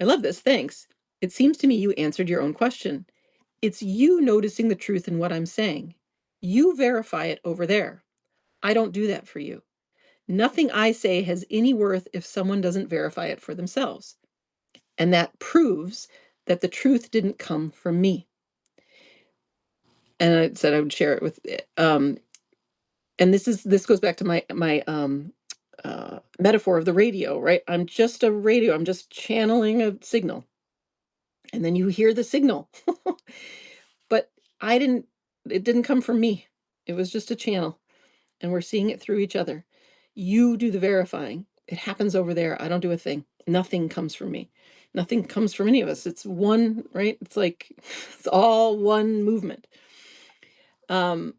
I love this, thanks. It seems to me you answered your own question. It's you noticing the truth in what I'm saying. You verify it over there. I don't do that for you. Nothing I say has any worth if someone doesn't verify it for themselves. And that proves that the truth didn't come from me. And I said I would share it with and this goes back to my metaphor of the radio, right? I'm just a radio. I'm just channeling a signal. And then you hear the signal. But it didn't come from me. It was just a channel, and we're seeing it through each other. You do the verifying. It happens over there. I don't do a thing. Nothing comes from me. Nothing comes from any of us. It's one, right? It's like it's all one movement. Um,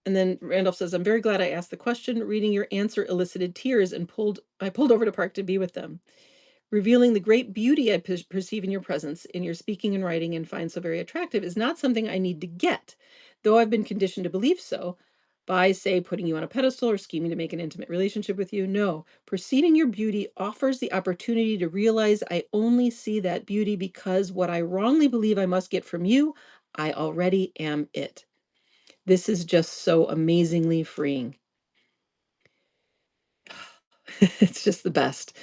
and then Randolph says, I'm very glad I asked the question. Reading your answer elicited tears and I pulled over to park to be with them. Revealing the great beauty I perceive in your presence, in your speaking and writing, and find so very attractive is not something I need to get, though I've been conditioned to believe so by, say, putting you on a pedestal or scheming to make an intimate relationship with you. No, perceiving your beauty offers the opportunity to realize I only see that beauty because what I wrongly believe I must get from you, I already am it. This is just so amazingly freeing. It's just the best.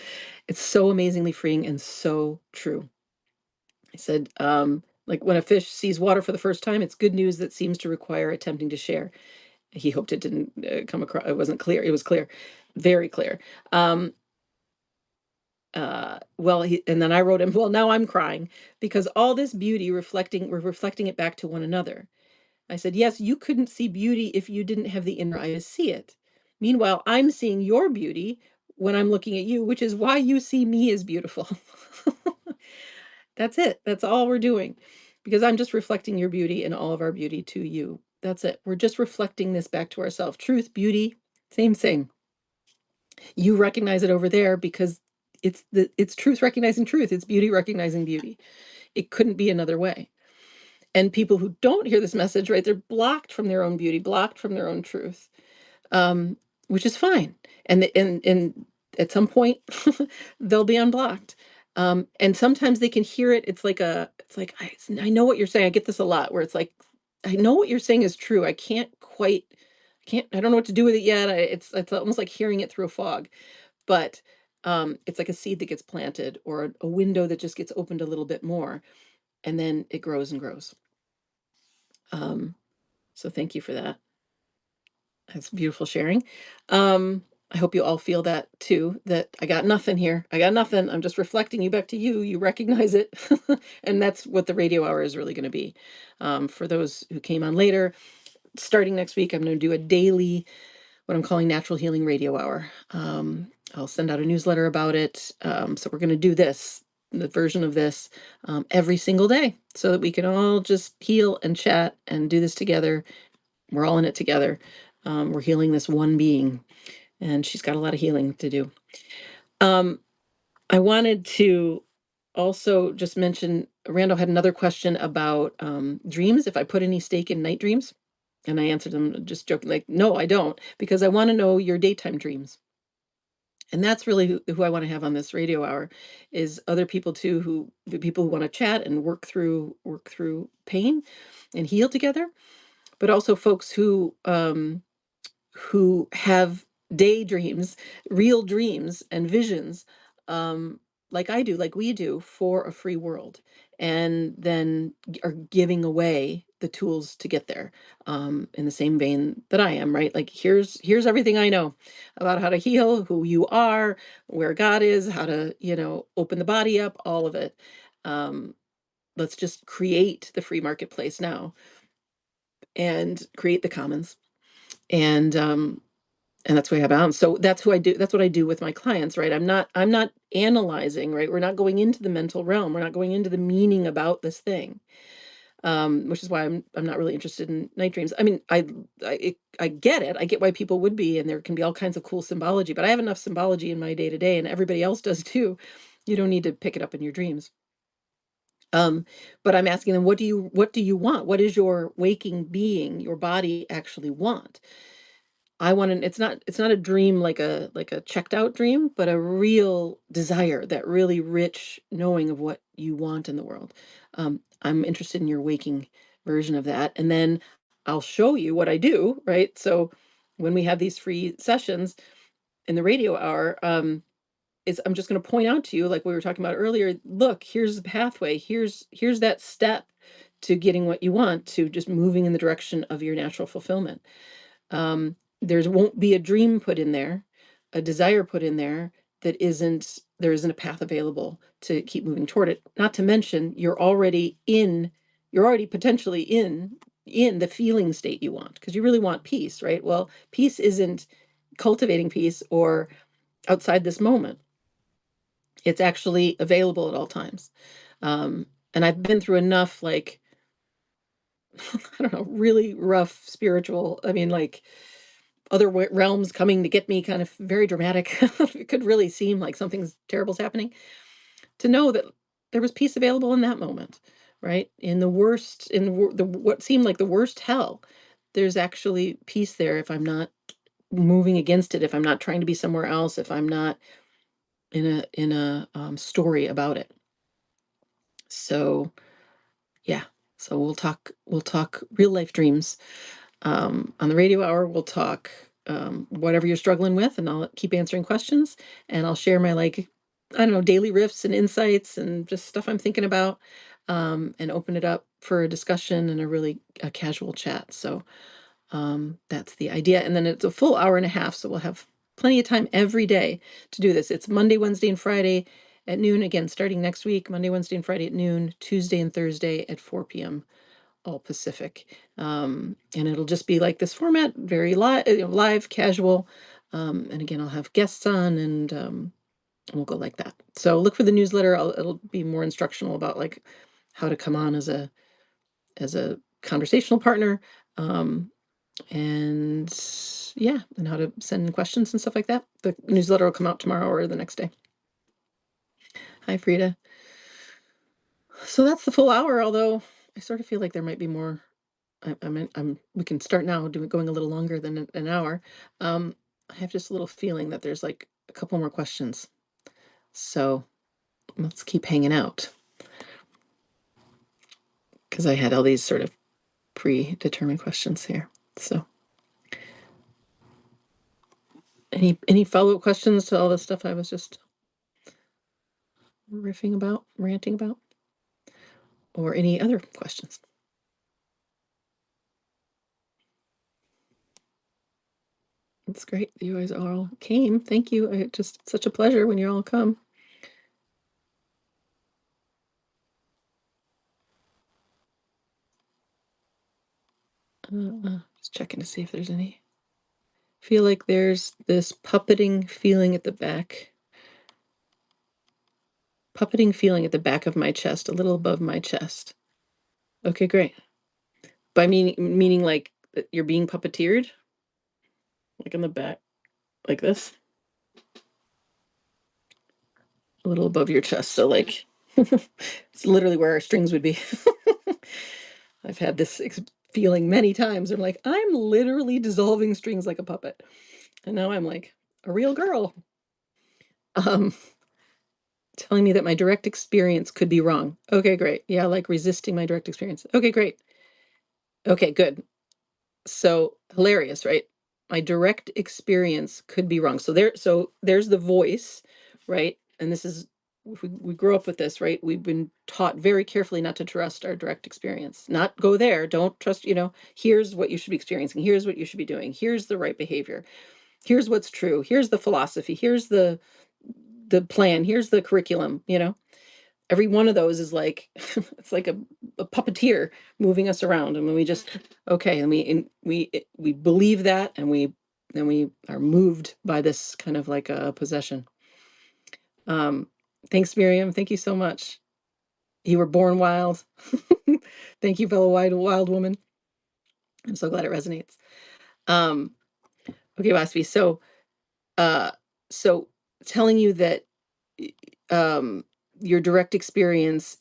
It's so amazingly freeing and so true. I said, like when a fish sees water for the first time, it's good news that seems to require attempting to share. He hoped it didn't come across. It wasn't clear. It was clear, very clear. And then I wrote him, well, now I'm crying because all this beauty we're reflecting it back to one another. I said, yes, you couldn't see beauty if you didn't have the inner eye to see it. Meanwhile, I'm seeing your beauty when I'm looking at you, which is why you see me as beautiful. That's it. That's all we're doing. Because I'm just reflecting your beauty and all of our beauty to you. That's it. We're just reflecting this back to ourselves. Truth, beauty, same thing. You recognize it over there because it's truth recognizing truth. It's beauty recognizing beauty. It couldn't be another way. And people who don't hear this message, right, they're blocked from their own beauty, blocked from their own truth, which is fine. And at some point, they'll be unblocked. And sometimes they can hear it. I know what you're saying. I get this a lot where it's like, I know what you're saying is true. I don't know what to do with it yet. It's almost like hearing it through a fog, but it's like a seed that gets planted or a window that just gets opened a little bit more, and then it grows and grows. So thank you for that. That's beautiful sharing. I hope you all feel that too, that I got nothing here. I got nothing. I'm just reflecting you back to you. You recognize it. And that's what the radio hour is really going to be. For those who came on later, starting next week, I'm going to do a daily, what I'm calling natural healing radio hour. I'll send out a newsletter about it. So we're going to do the version of this, every single day so that we can all just heal and chat and do this together. We're all in it together. We're healing this one being, and she's got a lot of healing to do. I wanted to also just mention, Randall had another question about dreams, if I put any stake in night dreams. And I answered him just joking, like, no, I don't, because I want to know your daytime dreams. And that's really who I want to have on this radio hour, is other people too, the people who want to chat and work through pain and heal together, but also folks who have daydreams, real dreams and visions, like I do, like we do, for a free world, and then are giving away the tools to get there, in the same vein that I am, right? Like here's everything I know about how to heal, who you are, where God is, how to, open the body up, all of it. Um, let's just create the free marketplace now and create the commons. And And that's what I have balance. So that's who I do. That's what I do with my clients, right? I'm not analyzing, right? We're not going into the mental realm. We're not going into the meaning about this thing. Which is why I'm not really interested in night dreams. I mean, I get it. I get why people would be, and there can be all kinds of cool symbology, but I have enough symbology in my day to day, and everybody else does too. You don't need to pick it up in your dreams. Um, but I'm asking them, what do you want? What is your waking being, your body actually want? I want to, it's not a dream like a checked out dream, but a real desire, that really rich knowing of what you want in the world. I'm interested in your waking version of that. And then I'll show you what I do, right? So when we have these free sessions in the radio hour, is I'm just going to point out to you, like we were talking about earlier, look, here's the pathway. Here's that step to getting what you want, to just moving in the direction of your natural fulfillment. There's won't be a dream put in there, a desire put in there that isn't there isn't a path available to keep moving toward it. Not to mention you're already potentially in the feeling state you want, because you really want peace, right? Well, peace isn't cultivating peace or outside this moment. It's actually available at all times. And I've been through enough, like, I don't know, really rough spiritual, I mean, like, other realms coming to get me, kind of very dramatic. It could really seem like something's terrible's happening. To know that there was peace available in that moment, right? In the worst, in the what seemed like the worst hell, there's actually peace there if I'm not moving against it, if I'm not trying to be somewhere else, if I'm not in a story about it. So yeah, so we'll talk real life dreams. On the radio hour, we'll talk whatever you're struggling with, and I'll keep answering questions, and I'll share my, like, I don't know, daily riffs and insights and just stuff I'm thinking about, and open it up for a discussion and a casual chat. So that's the idea. And then it's a full hour and a half, so we'll have plenty of time every day to do this. It's Monday, Wednesday, and Friday at noon. Again, starting next week, Monday, Wednesday, and Friday at noon, Tuesday and Thursday at 4 p.m. all Pacific. And it'll just be like this format, very live, casual. And again, I'll have guests on, and we'll go like that. So look for the newsletter. It'll be more instructional about, like, how to come on as a conversational partner. Um, and yeah, and how to send in questions and stuff like that. The newsletter will come out tomorrow or the next day. Hi, Frida. So that's the full hour, although I sort of feel like there might be more. We can start now doing going a little longer than an hour. I have just a little feeling that there's like a couple more questions. So let's keep hanging out, because I had all these sort of predetermined questions here. So any follow-up questions to all the stuff I was just riffing about, ranting about, or any other questions? It's great you guys all came. Thank you. Just such a pleasure when you all come. Just checking to see if there's any. Feel like there's this puppeting feeling at the back. Puppeting feeling at the back of my chest, a little above my chest. Okay, great. By meaning like that you're being puppeteered, like in the back, like this, a little above your chest. So like, it's literally where our strings would be. I've had this feeling many times. I'm like, I'm literally dissolving strings like a puppet, and now I'm like a real girl. Um, Telling me that my direct experience could be wrong. Okay, great. Yeah, like resisting my direct experience. Okay, great. Okay, good. So hilarious, right? My direct experience could be wrong. So there's the voice, right? And this is, we grow up with this, right? We've been taught very carefully not to trust our direct experience. Not go there. Don't trust, here's what you should be experiencing. Here's what you should be doing. Here's the right behavior. Here's what's true. Here's the philosophy. Here's the plan. Here's the curriculum. Every one of those is like it's like a puppeteer moving us around, and when we just okay, and we believe that, and we then we are moved by this kind of like a possession. Thanks, Miriam. Thank you so much. You were born wild. Thank you, fellow wild woman. I'm so glad it resonates. Okay, Waspi. So telling you that your direct experience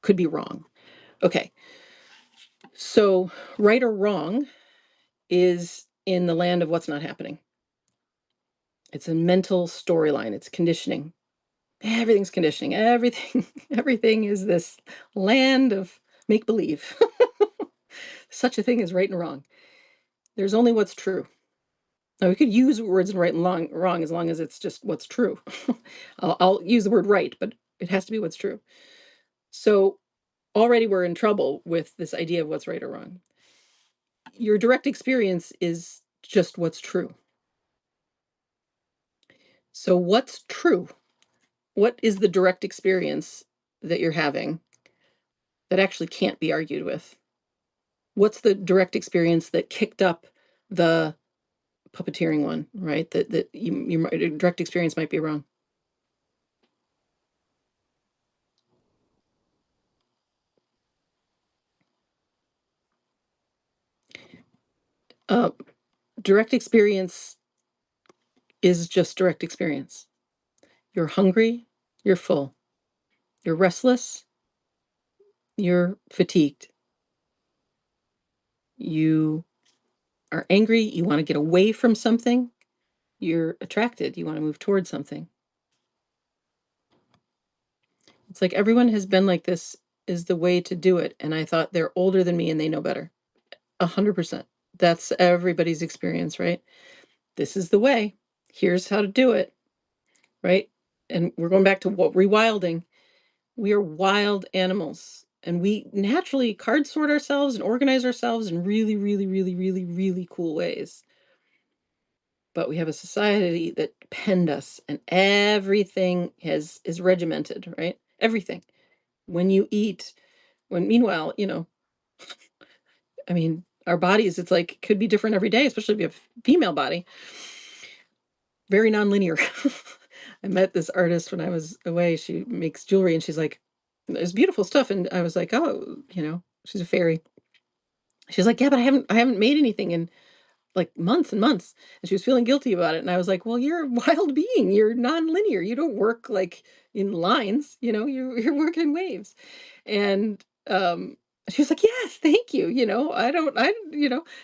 could be wrong. Okay. So right or wrong is in the land of what's not happening. It's a mental storyline. It's conditioning. Everything's conditioning. Everything is this land of make believe. Such a thing as right and wrong. There's only what's true. Now we could use words in right and wrong as long as it's just what's true. I'll use the word right, but it has to be what's true. So already we're in trouble with this idea of what's right or wrong. Your direct experience is just what's true. So what's true? What is the direct experience that you're having that actually can't be argued with? What's the direct experience that kicked up the puppeteering one, right? That your direct experience might be wrong. Direct experience is just direct experience. You're hungry, you're full. You're restless, you're fatigued. You are angry, you want to get away from something. You're attracted, you want to move towards something. It's like everyone has been like this is the way to do it. And I thought they're older than me and they know better. 100%. That's everybody's experience, right? This is the way. Here's how to do it, right? And we're going back to what rewilding. We are wild animals and we naturally card sort ourselves and organize ourselves in really, really, really, really, really cool ways. But we have a society that penned us and everything is regimented, right? Everything. When you eat, meanwhile, I mean, our bodies, it's like, could be different every day, especially if you have a female body. Very nonlinear. I met this artist when I was away. She makes jewelry and she's like, there's beautiful stuff. And I was like, oh, she's a fairy. She's like, yeah, but I haven't made anything in like months and months. And she was feeling guilty about it. And I was like, well, you're a wild being. You're nonlinear. You don't work like in lines, you're working in waves. And she was like, yes, thank you. I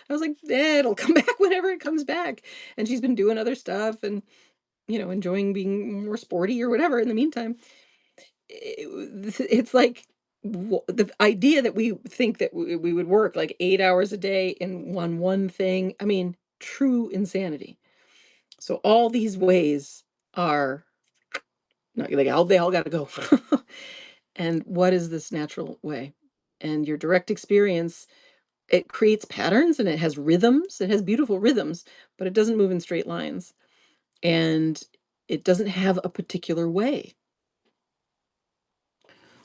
was like, it'll come back whenever it comes back. And she's been doing other stuff and, enjoying being more sporty or whatever in the meantime. It's like the idea that we think that we would work like 8 hours a day in one thing. I mean, true insanity. So all these ways are not they all got to go. And what is this natural way? And your direct experience, it creates patterns and it has rhythms. It has beautiful rhythms, but it doesn't move in straight lines. And it doesn't have a particular way.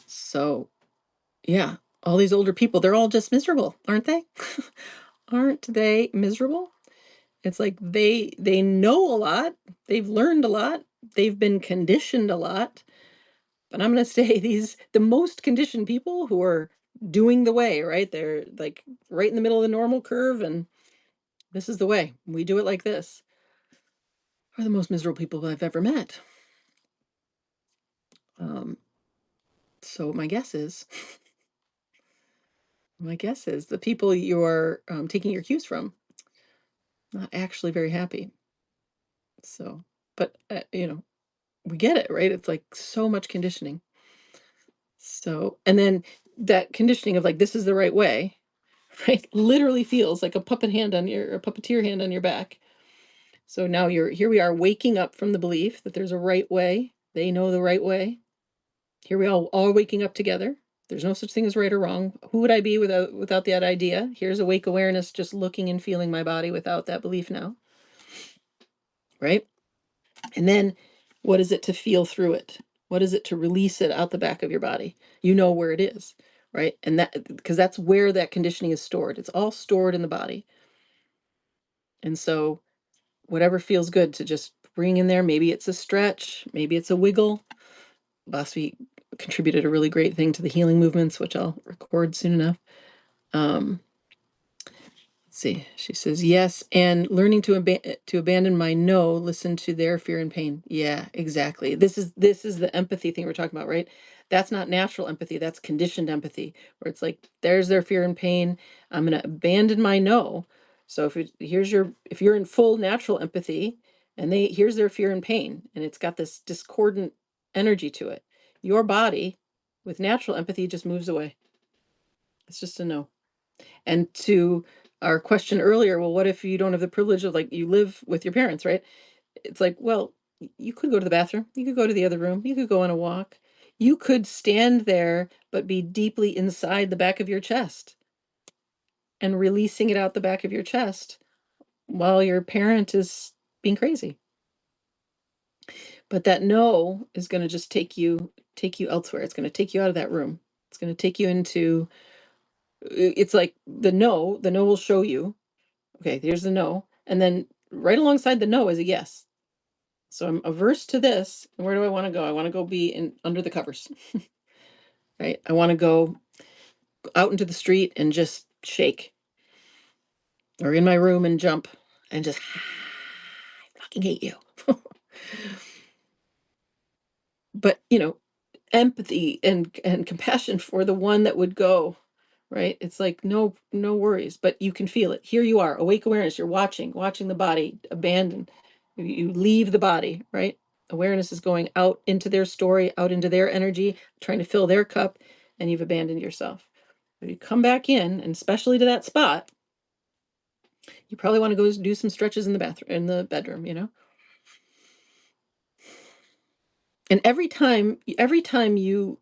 So, yeah, all these older people, they're all just miserable, aren't they? Aren't they miserable? It's like they know a lot, they've learned a lot, they've been conditioned a lot. But I'm going to say the most conditioned people who are doing the way, right? They're like right in the middle of the normal curve and this is the way. We do it like this. Are the most miserable people I've ever met. So my guess is the people you're taking your cues from, not actually very happy. So, but we get it, right? It's like so much conditioning. So, and then that conditioning of like, this is the right way, right? Literally feels like a puppeteer hand on your back. So now here we are waking up from the belief that there's a right way. They know the right way. Here we all waking up together. There's no such thing as right or wrong. Who would I be without that idea? Here's awake awareness, just looking and feeling my body without that belief now. Right? And then what is it to feel through it? What is it to release it out the back of your body? You know where it is, right? And because that's where that conditioning is stored. It's all stored in the body. And so whatever feels good to just bring in there. Maybe it's a stretch, maybe it's a wiggle. Bosby contributed a really great thing to the healing movements, which I'll record soon enough. Um, let's see. She says yes, and learning to abandon my no, listen to their fear and pain. Yeah, exactly. This is the empathy thing we're talking about, right? That's not natural empathy. That's conditioned empathy, where it's like there's their fear and pain. I'm going to abandon my no. So if you're in full natural empathy, and here's their fear and pain, and it's got this discordant energy to it, your body with natural empathy just moves away. It's just a no. And to our question earlier, well, what if you don't have the privilege of, like, you live with your parents, right? It's like, well, you could go to the bathroom, you could go to the other room, you could go on a walk, you could stand there, but be deeply inside the back of your chest and releasing it out the back of your chest while your parent is being crazy. But that no is going to just take you elsewhere. It's going to take you out of that room. It's going to take you into, it's like the no will show you, okay, here's the no. And then right alongside the no is a yes. So I'm averse to this. And where do I want to go? I want to go be in under the covers, right? I want to go out into the street and just shake, or in my room and jump and just, I fucking hate you. But, empathy and compassion for the one that would go, right? It's like, no worries, but you can feel it. Here you are, awake awareness. You're watching the body abandon. You leave the body, right? Awareness is going out into their story, out into their energy, trying to fill their cup, and you've abandoned yourself. When you come back in, and especially to that spot, you probably want to go do some stretches in the bathroom, in the bedroom, And every time you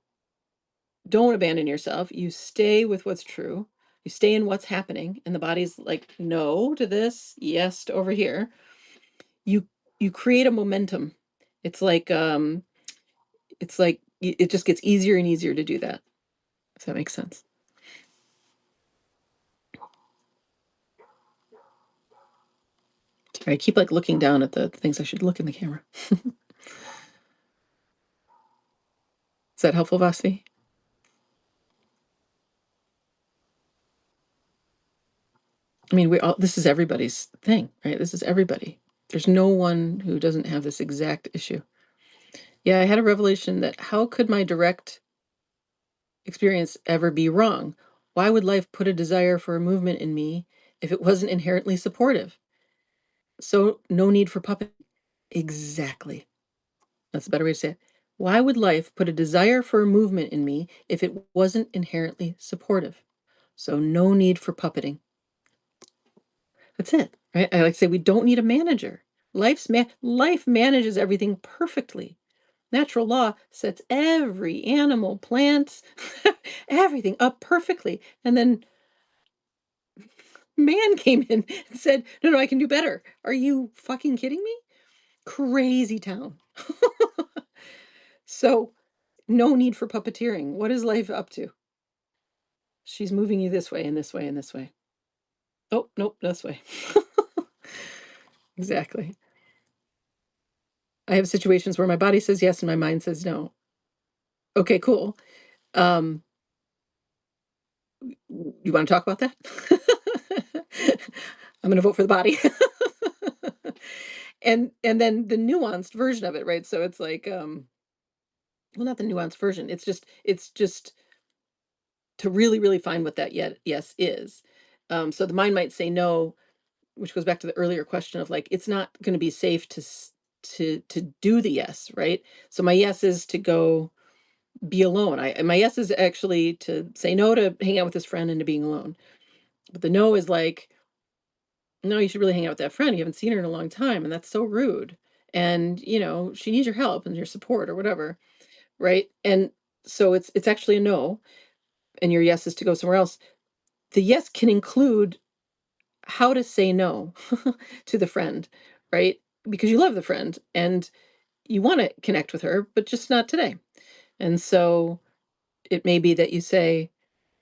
don't abandon yourself, you stay with what's true. You stay in what's happening, and the body's like no to this, yes to over here. You you create a momentum. It's like it just gets easier and easier to do that. Does that make sense? I keep like looking down at the things I should look in the camera. Is that helpful, Vasi? I mean, this is everybody's thing, right? This is everybody. There's no one who doesn't have this exact issue. Yeah, I had a revelation that how could my direct experience ever be wrong? Why would life put a desire for a movement in me if it wasn't inherently supportive? So, no need for puppet. Exactly. That's a better way to say it. Why would life put a desire for a movement in me if it wasn't inherently supportive? So, no need for puppeting. That's it, right? I like to say we don't need a manager. Life manages everything perfectly. Natural law sets every animal, plants, everything up perfectly. And then man came in and said, no, I can do better. Are you fucking kidding me? Crazy town. So, no need for puppeteering. What is life up to? She's moving you this way and this way and this way. Oh, nope, this way. Exactly. I have situations where my body says yes and my mind says no. Okay, cool. Um, you want to talk about that? I'm going to vote for the body. And then the nuanced version of it, right? So it's like, well, not the nuanced version. It's just to really, really find what that yet yes is. So the mind might say no, which goes back to the earlier question of, like, it's not going to be safe to do the yes, right? So my yes is to go be alone. My yes is actually to say no to hang out with this friend and to being alone. But the no is like, no, you should really hang out with that friend. You haven't seen her in a long time, and that's so rude. And she needs your help and your support or whatever, right? And so it's actually a no, and your yes is to go somewhere else. The yes can include how to say no to the friend, right? Because you love the friend and you want to connect with her, but just not today. And so it may be that you say,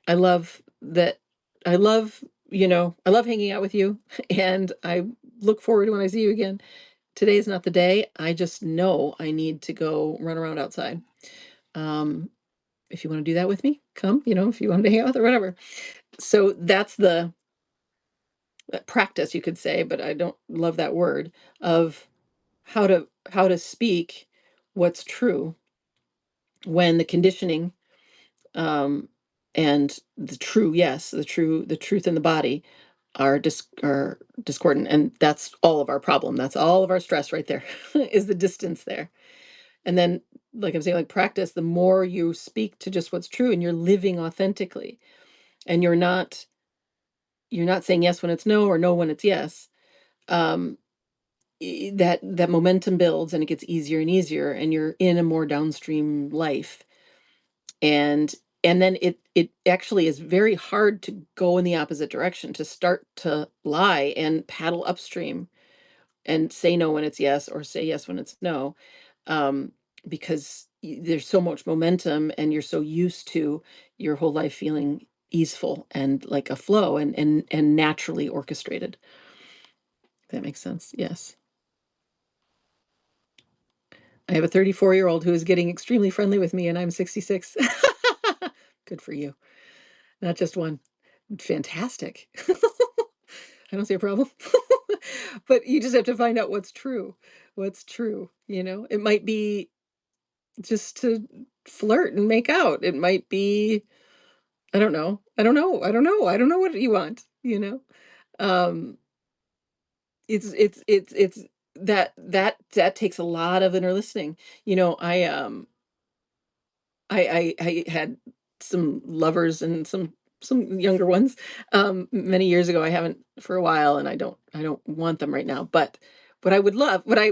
I love that. I love hanging out with you, and I look forward to when I see you again. Today is not the day. I just know I need to go run around outside. Um, if you want to do that with me, come, if you want to hang out or whatever. So that's the practice, you could say, but I don't love that word, of how to speak what's true when the conditioning, um, and the true yes, the truth in the body are discordant, and that's all of our problem. That's all of our stress right there, is the distance there. And then, like I'm saying, like practice, the more you speak to just what's true and you're living authentically, and you're not saying yes when it's no or no when it's yes. um that momentum builds and it gets easier and easier, and you're in a more downstream life. And and then it actually is very hard to go in the opposite direction, to start to lie and paddle upstream and say no when it's yes, or say yes when it's no. um because there's so much momentum, and you're so used to your whole life feeling easeful and like a flow, and naturally orchestrated. That makes sense. Yes. I have a 34-year-old who is getting extremely friendly with me, and I'm 66. Good for you. Not just one. Fantastic. I don't see a problem. But you just have to find out what's true. What's true, It might be just to flirt and make out. It might be, I don't know. I don't know. I don't know. I don't know what you want. Um, it's that takes a lot of inner listening. I had some lovers and some younger ones, many years ago. I haven't for a while, and I don't want them right now. But what I would love, what I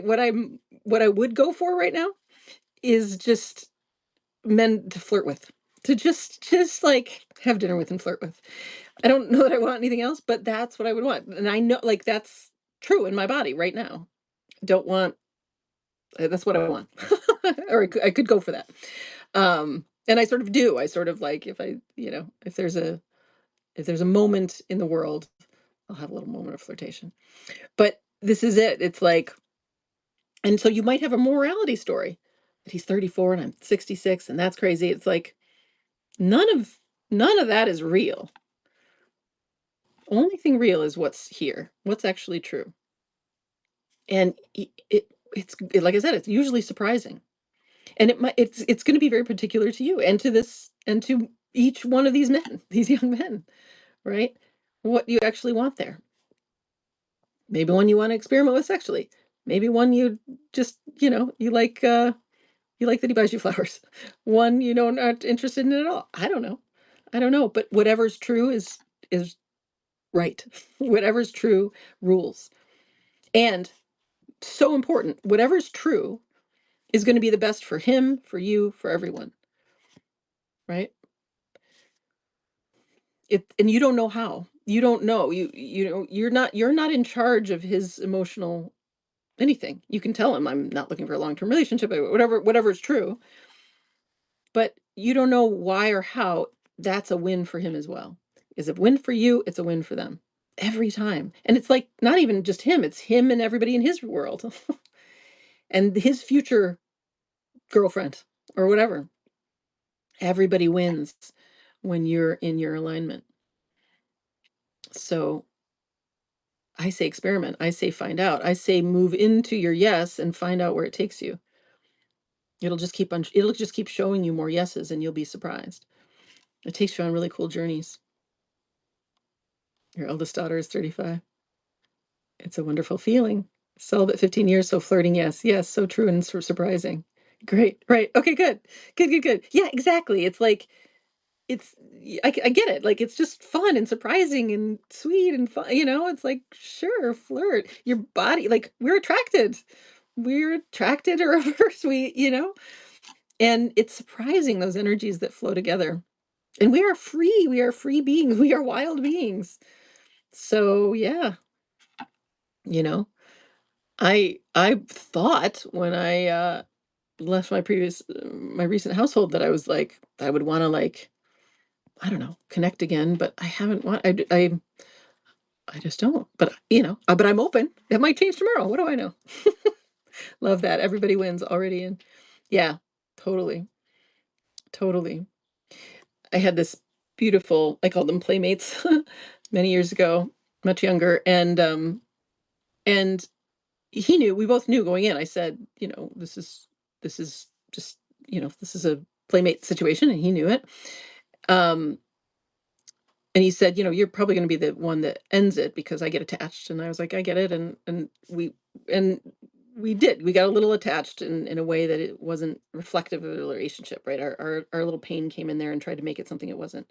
would go for right now is just men to flirt with, to just like have dinner with and flirt with. I don't know that I want anything else, but that's what I would want, and I know like that's true in my body right now. Don't want That's what I want. Or I could go for that. And I sort of do. I sort of like, if there's a moment in the world, I'll have a little moment of flirtation. But this is it. It's like, and so you might have a morality story that he's 34 and I'm 66, and that's crazy. It's like none of none of that is real. Only thing real is what's here, what's actually true. And like I said, it's usually surprising. And it's going to be very particular to you, and to this, and to each one of these men, these young men, right? What you actually want there. Maybe one you want to experiment with sexually. Maybe one you just, you like that he buys you flowers. One not interested in it at all. I don't know. I don't know. But whatever's true is right. Whatever's true rules. And so important, whatever's true is going to be the best for him, for you, for everyone. Right? And you don't know how. You don't know. You're not in charge of his emotional anything. You can tell him, I'm not looking for a long-term relationship, or whatever is true, but you don't know why or how. That's a win for him as well. Is a win for you, it's a win for them. Every time. And it's like not even just him, it's him and everybody in his world. And his future girlfriend or whatever. Everybody wins when you're in your alignment. So I say experiment. I say find out. I say move into your yes and find out where it takes you. It'll just keep showing you more yeses, and you'll be surprised. It takes you on really cool journeys. Your eldest daughter is 35. It's a wonderful feeling. Celibate 15 years, so flirting, yes. Yes, so true and surprising. Great. Right. Okay, good. Good, good, good. Yeah, exactly. It's like I get it. Like it's just fun and surprising and sweet and fun. It's like sure, flirt. Your body, like we're attracted or averse. And it's surprising those energies that flow together. And we are free. We are free beings. We are wild beings. So yeah, you know, I thought when I left my recent household that I was like I would want to like I don't know connect again, but I haven't want I I just don't. But, but I'm open. That might change tomorrow. What do I know? Love that. Everybody wins already in. Yeah, totally. Totally. I had this beautiful, I called them playmates many years ago, much younger. And he knew, we both knew going in. I said, this is just, this is a playmate situation, and he knew it. Um, and he said, you're probably going to be the one that ends it because I get attached. And I was like, I get it. And we did. We got a little attached in a way that it wasn't reflective of the relationship, right? Our little pain came in there and tried to make it something it wasn't.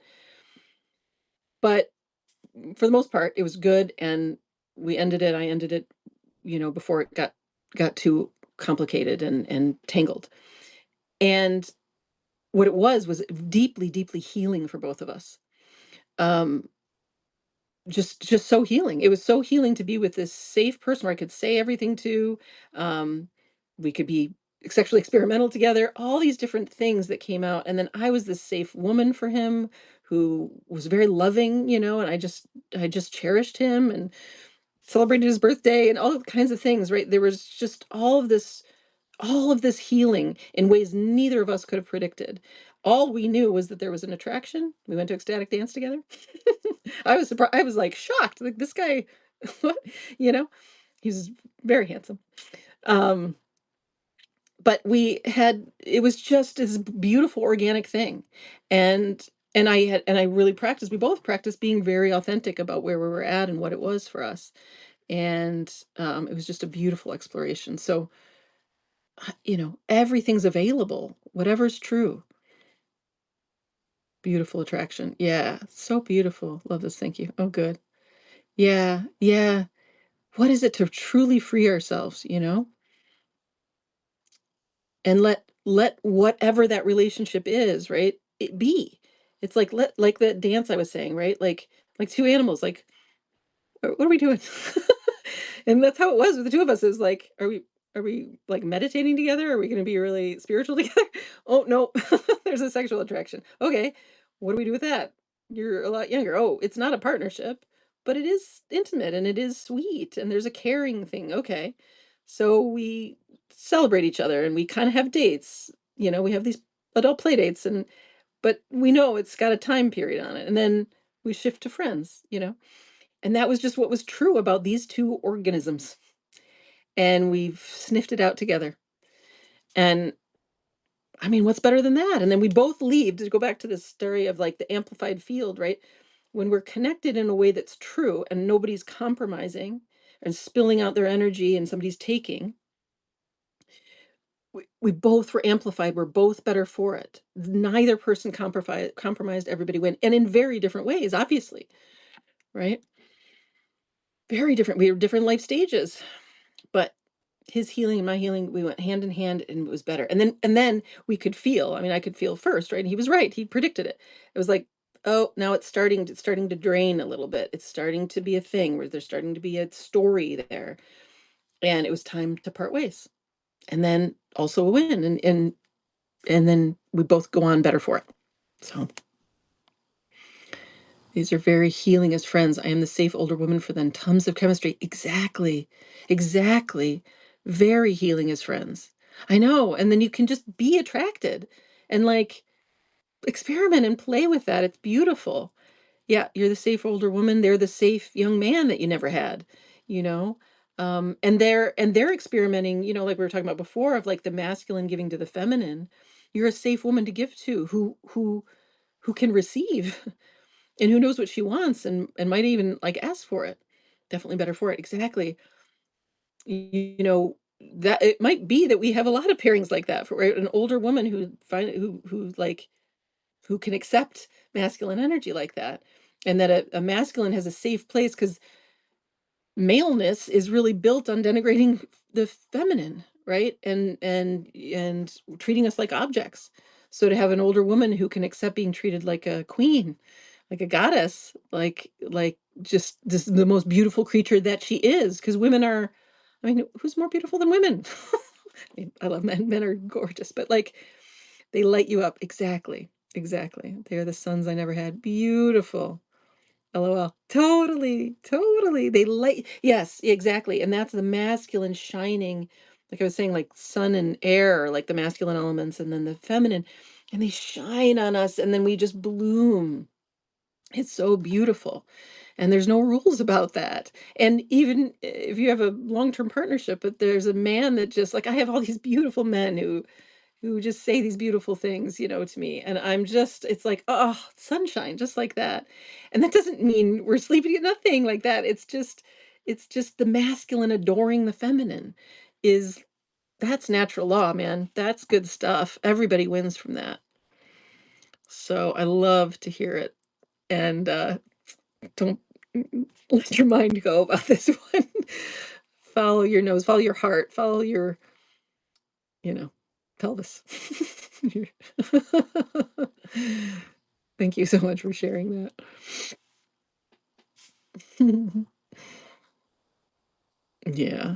But for the most part, it was good, and we ended it. I ended it, before it got too complicated and tangled. And what it was deeply, deeply healing for both of us. Um, just so healing. It was so healing to be with this safe person where I could say everything to. Um, we could be sexually experimental together, all these different things that came out. And then I was this safe woman for him who was very loving, and I just cherished him and celebrated his birthday and all kinds of things, right? There was just all of this healing in ways neither of us could have predicted. All we knew was that there was an attraction. We went to ecstatic dance together. I was surprised. I was like shocked. Like, this guy, what? You know, he's very handsome. Um, but it was just this beautiful organic thing. And and I really practiced, we both practiced being very authentic about where we were at and what it was for us. And it was just a beautiful exploration. So, everything's available, whatever's true. Beautiful attraction. Yeah, so beautiful. Love this. Thank you. Oh, good. Yeah, yeah. What is it to truly free ourselves, and let whatever that relationship is, right? It be. It's like that dance I was saying, right? Like two animals, like, what are we doing? And that's how it was with the two of us. Is like, are we like meditating together? Are we going to be really spiritual together? Oh no, there's a sexual attraction. Okay, what do we do with that? You're a lot younger. Oh, it's not a partnership, but it is intimate and it is sweet and there's a caring thing. Okay, so we celebrate each other and we kind of have dates. We have these adult play dates, but we know it's got a time period on it, and then we shift to friends. And that was just what was true about these two organisms. And we've sniffed it out together. And I mean, what's better than that? And then we both leave, to go back to this story of like the amplified field, right? When we're connected in a way that's true and nobody's compromising and spilling out their energy and somebody's taking, we both were amplified. We're both better for it. Neither person compromised, everybody went. And in very different ways, obviously, right? Very different. We were different life stages. But his healing and my healing, we went hand in hand, and it was better. And then we could feel, I mean, I could feel first, right? And he was right. He predicted it. It was like, oh, now it's starting to drain a little bit. It's starting to be a thing where there's starting to be a story there. And it was time to part ways. And then also a win. And then we both go on better for it. So these are very healing as friends. I am the safe older woman for them. Tons of chemistry. Exactly. Exactly. Very healing as friends. I know. And then you can just be attracted and like experiment and play with that. It's beautiful. Yeah, you're the safe older woman. They're the safe young man that you never had, you know? And they're experimenting, like we were talking about before, of like the masculine giving to the feminine. You're a safe woman to give to, who can receive. And who knows what she wants, and might even, like, ask for it. Definitely better for it, exactly. That it might be that we have a lot of pairings like that, for right? An older woman who can accept masculine energy like that, and that a masculine has a safe place, because maleness is really built on denigrating the feminine, right? And treating us like objects. So to have an older woman who can accept being treated like a queen, like a goddess, like just this the most beautiful creature that she is, because women are, I mean, who's more beautiful than women? I mean, I love men. Men are gorgeous, but like they light you up. Exactly. Exactly. They're the sons I never had. Beautiful. LOL. Totally, totally. They light, yes, exactly. And that's the masculine shining, like I was saying, like sun and air, like the masculine elements, and then the feminine, and they shine on us, and then we just bloom. It's so beautiful. And there's no rules about that. And even if you have a long-term partnership, but there's a man that just like I have all these beautiful men who just say these beautiful things, to me. And I'm just, it's like, oh, sunshine, just like that. And that doesn't mean we're sleeping at nothing like that. It's just the masculine adoring the feminine is that's natural law, man. That's good stuff. Everybody wins from that. So I love to hear it. And don't let your mind go about this one. Follow your nose, follow your heart, follow your, you know, pelvis. Thank you so much for sharing that. Yeah.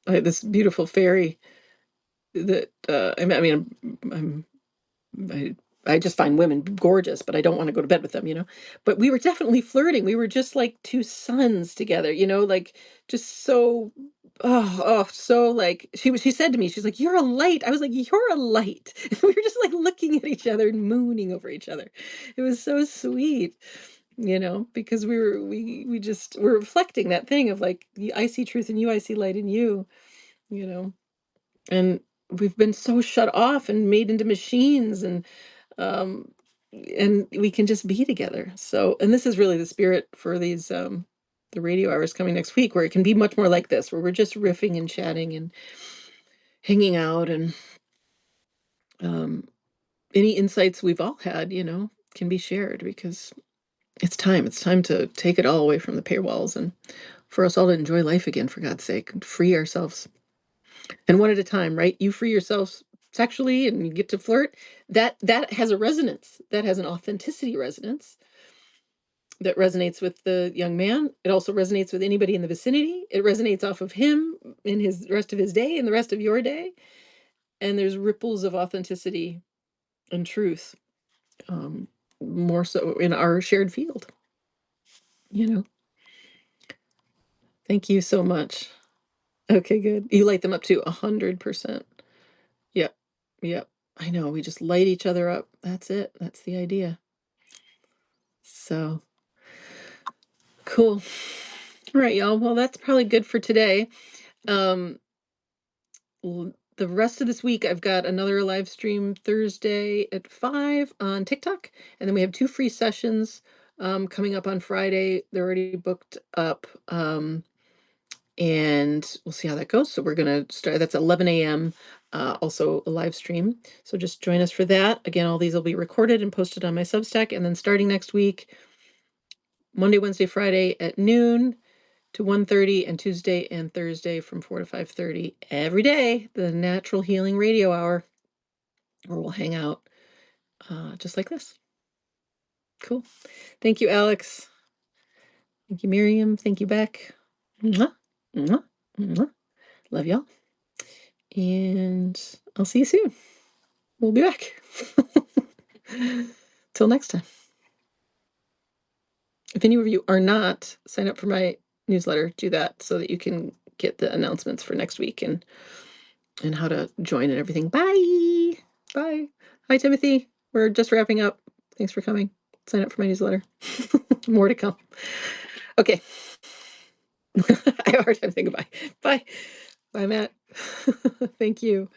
I had this beautiful fairy that I'm I I just find women gorgeous, but I don't want to go to bed with them. But we were definitely flirting. We were just like two suns together, like just so so like she said to me, she's like, "You're a light." I was like, "You're a light." We were just like looking at each other and mooning over each other. It was so sweet, because we just were reflecting that thing of like, I see truth in you, I see light in you, you know. And we've been so shut off and made into machines um and we can just be together. So, and this is really the spirit for these the radio hours coming next week, where it can be much more like this, where we're just riffing and chatting and hanging out, and um any insights we've all had, can be shared, because it's time to take it all away from the paywalls, and for us all to enjoy life again, for God's sake, and free ourselves. And one at a time, right? You free yourselves sexually and you get to flirt. That has a resonance. That has an authenticity resonance that resonates with the young man. It also resonates with anybody in the vicinity. It resonates off of him in his rest of his day and the rest of your day. And there's ripples of authenticity and truth, um, more so in our shared field. You know. Thank you so much. Okay, good. You light them up too, 100%. Yep. Yep. I know. We just light each other up. That's it. That's the idea. So cool. All right, y'all. Well, that's probably good for today. Um, the rest of this week, I've got another live stream Thursday at 5 on TikTok. And then we have 2 free sessions coming up on Friday. They're already booked up. And we'll see how that goes. So we're going to start, that's 11 a.m. Also a live stream. So just join us for that. Again, all these will be recorded and posted on my Substack. And then starting next week, Monday, Wednesday, Friday at noon to 1:30, and Tuesday and Thursday from 4 to 5:30 every day, the Natural Healing Radio Hour, where we'll hang out just like this. Cool. Thank you, Alex. Thank you, Miriam. Thank you, Beck. Mwah, mwah, mwah. Love y'all. And I'll see you soon. We'll be back. Till next time. If any of you are not, sign up for my newsletter. Do that so that you can get the announcements for next week and how to join and everything. Bye. Bye. Hi, Timothy. We're just wrapping up. Thanks for coming. Sign up for my newsletter. More to come. Okay. I have a hard time saying goodbye. Bye. Bye, Matt. Thank you.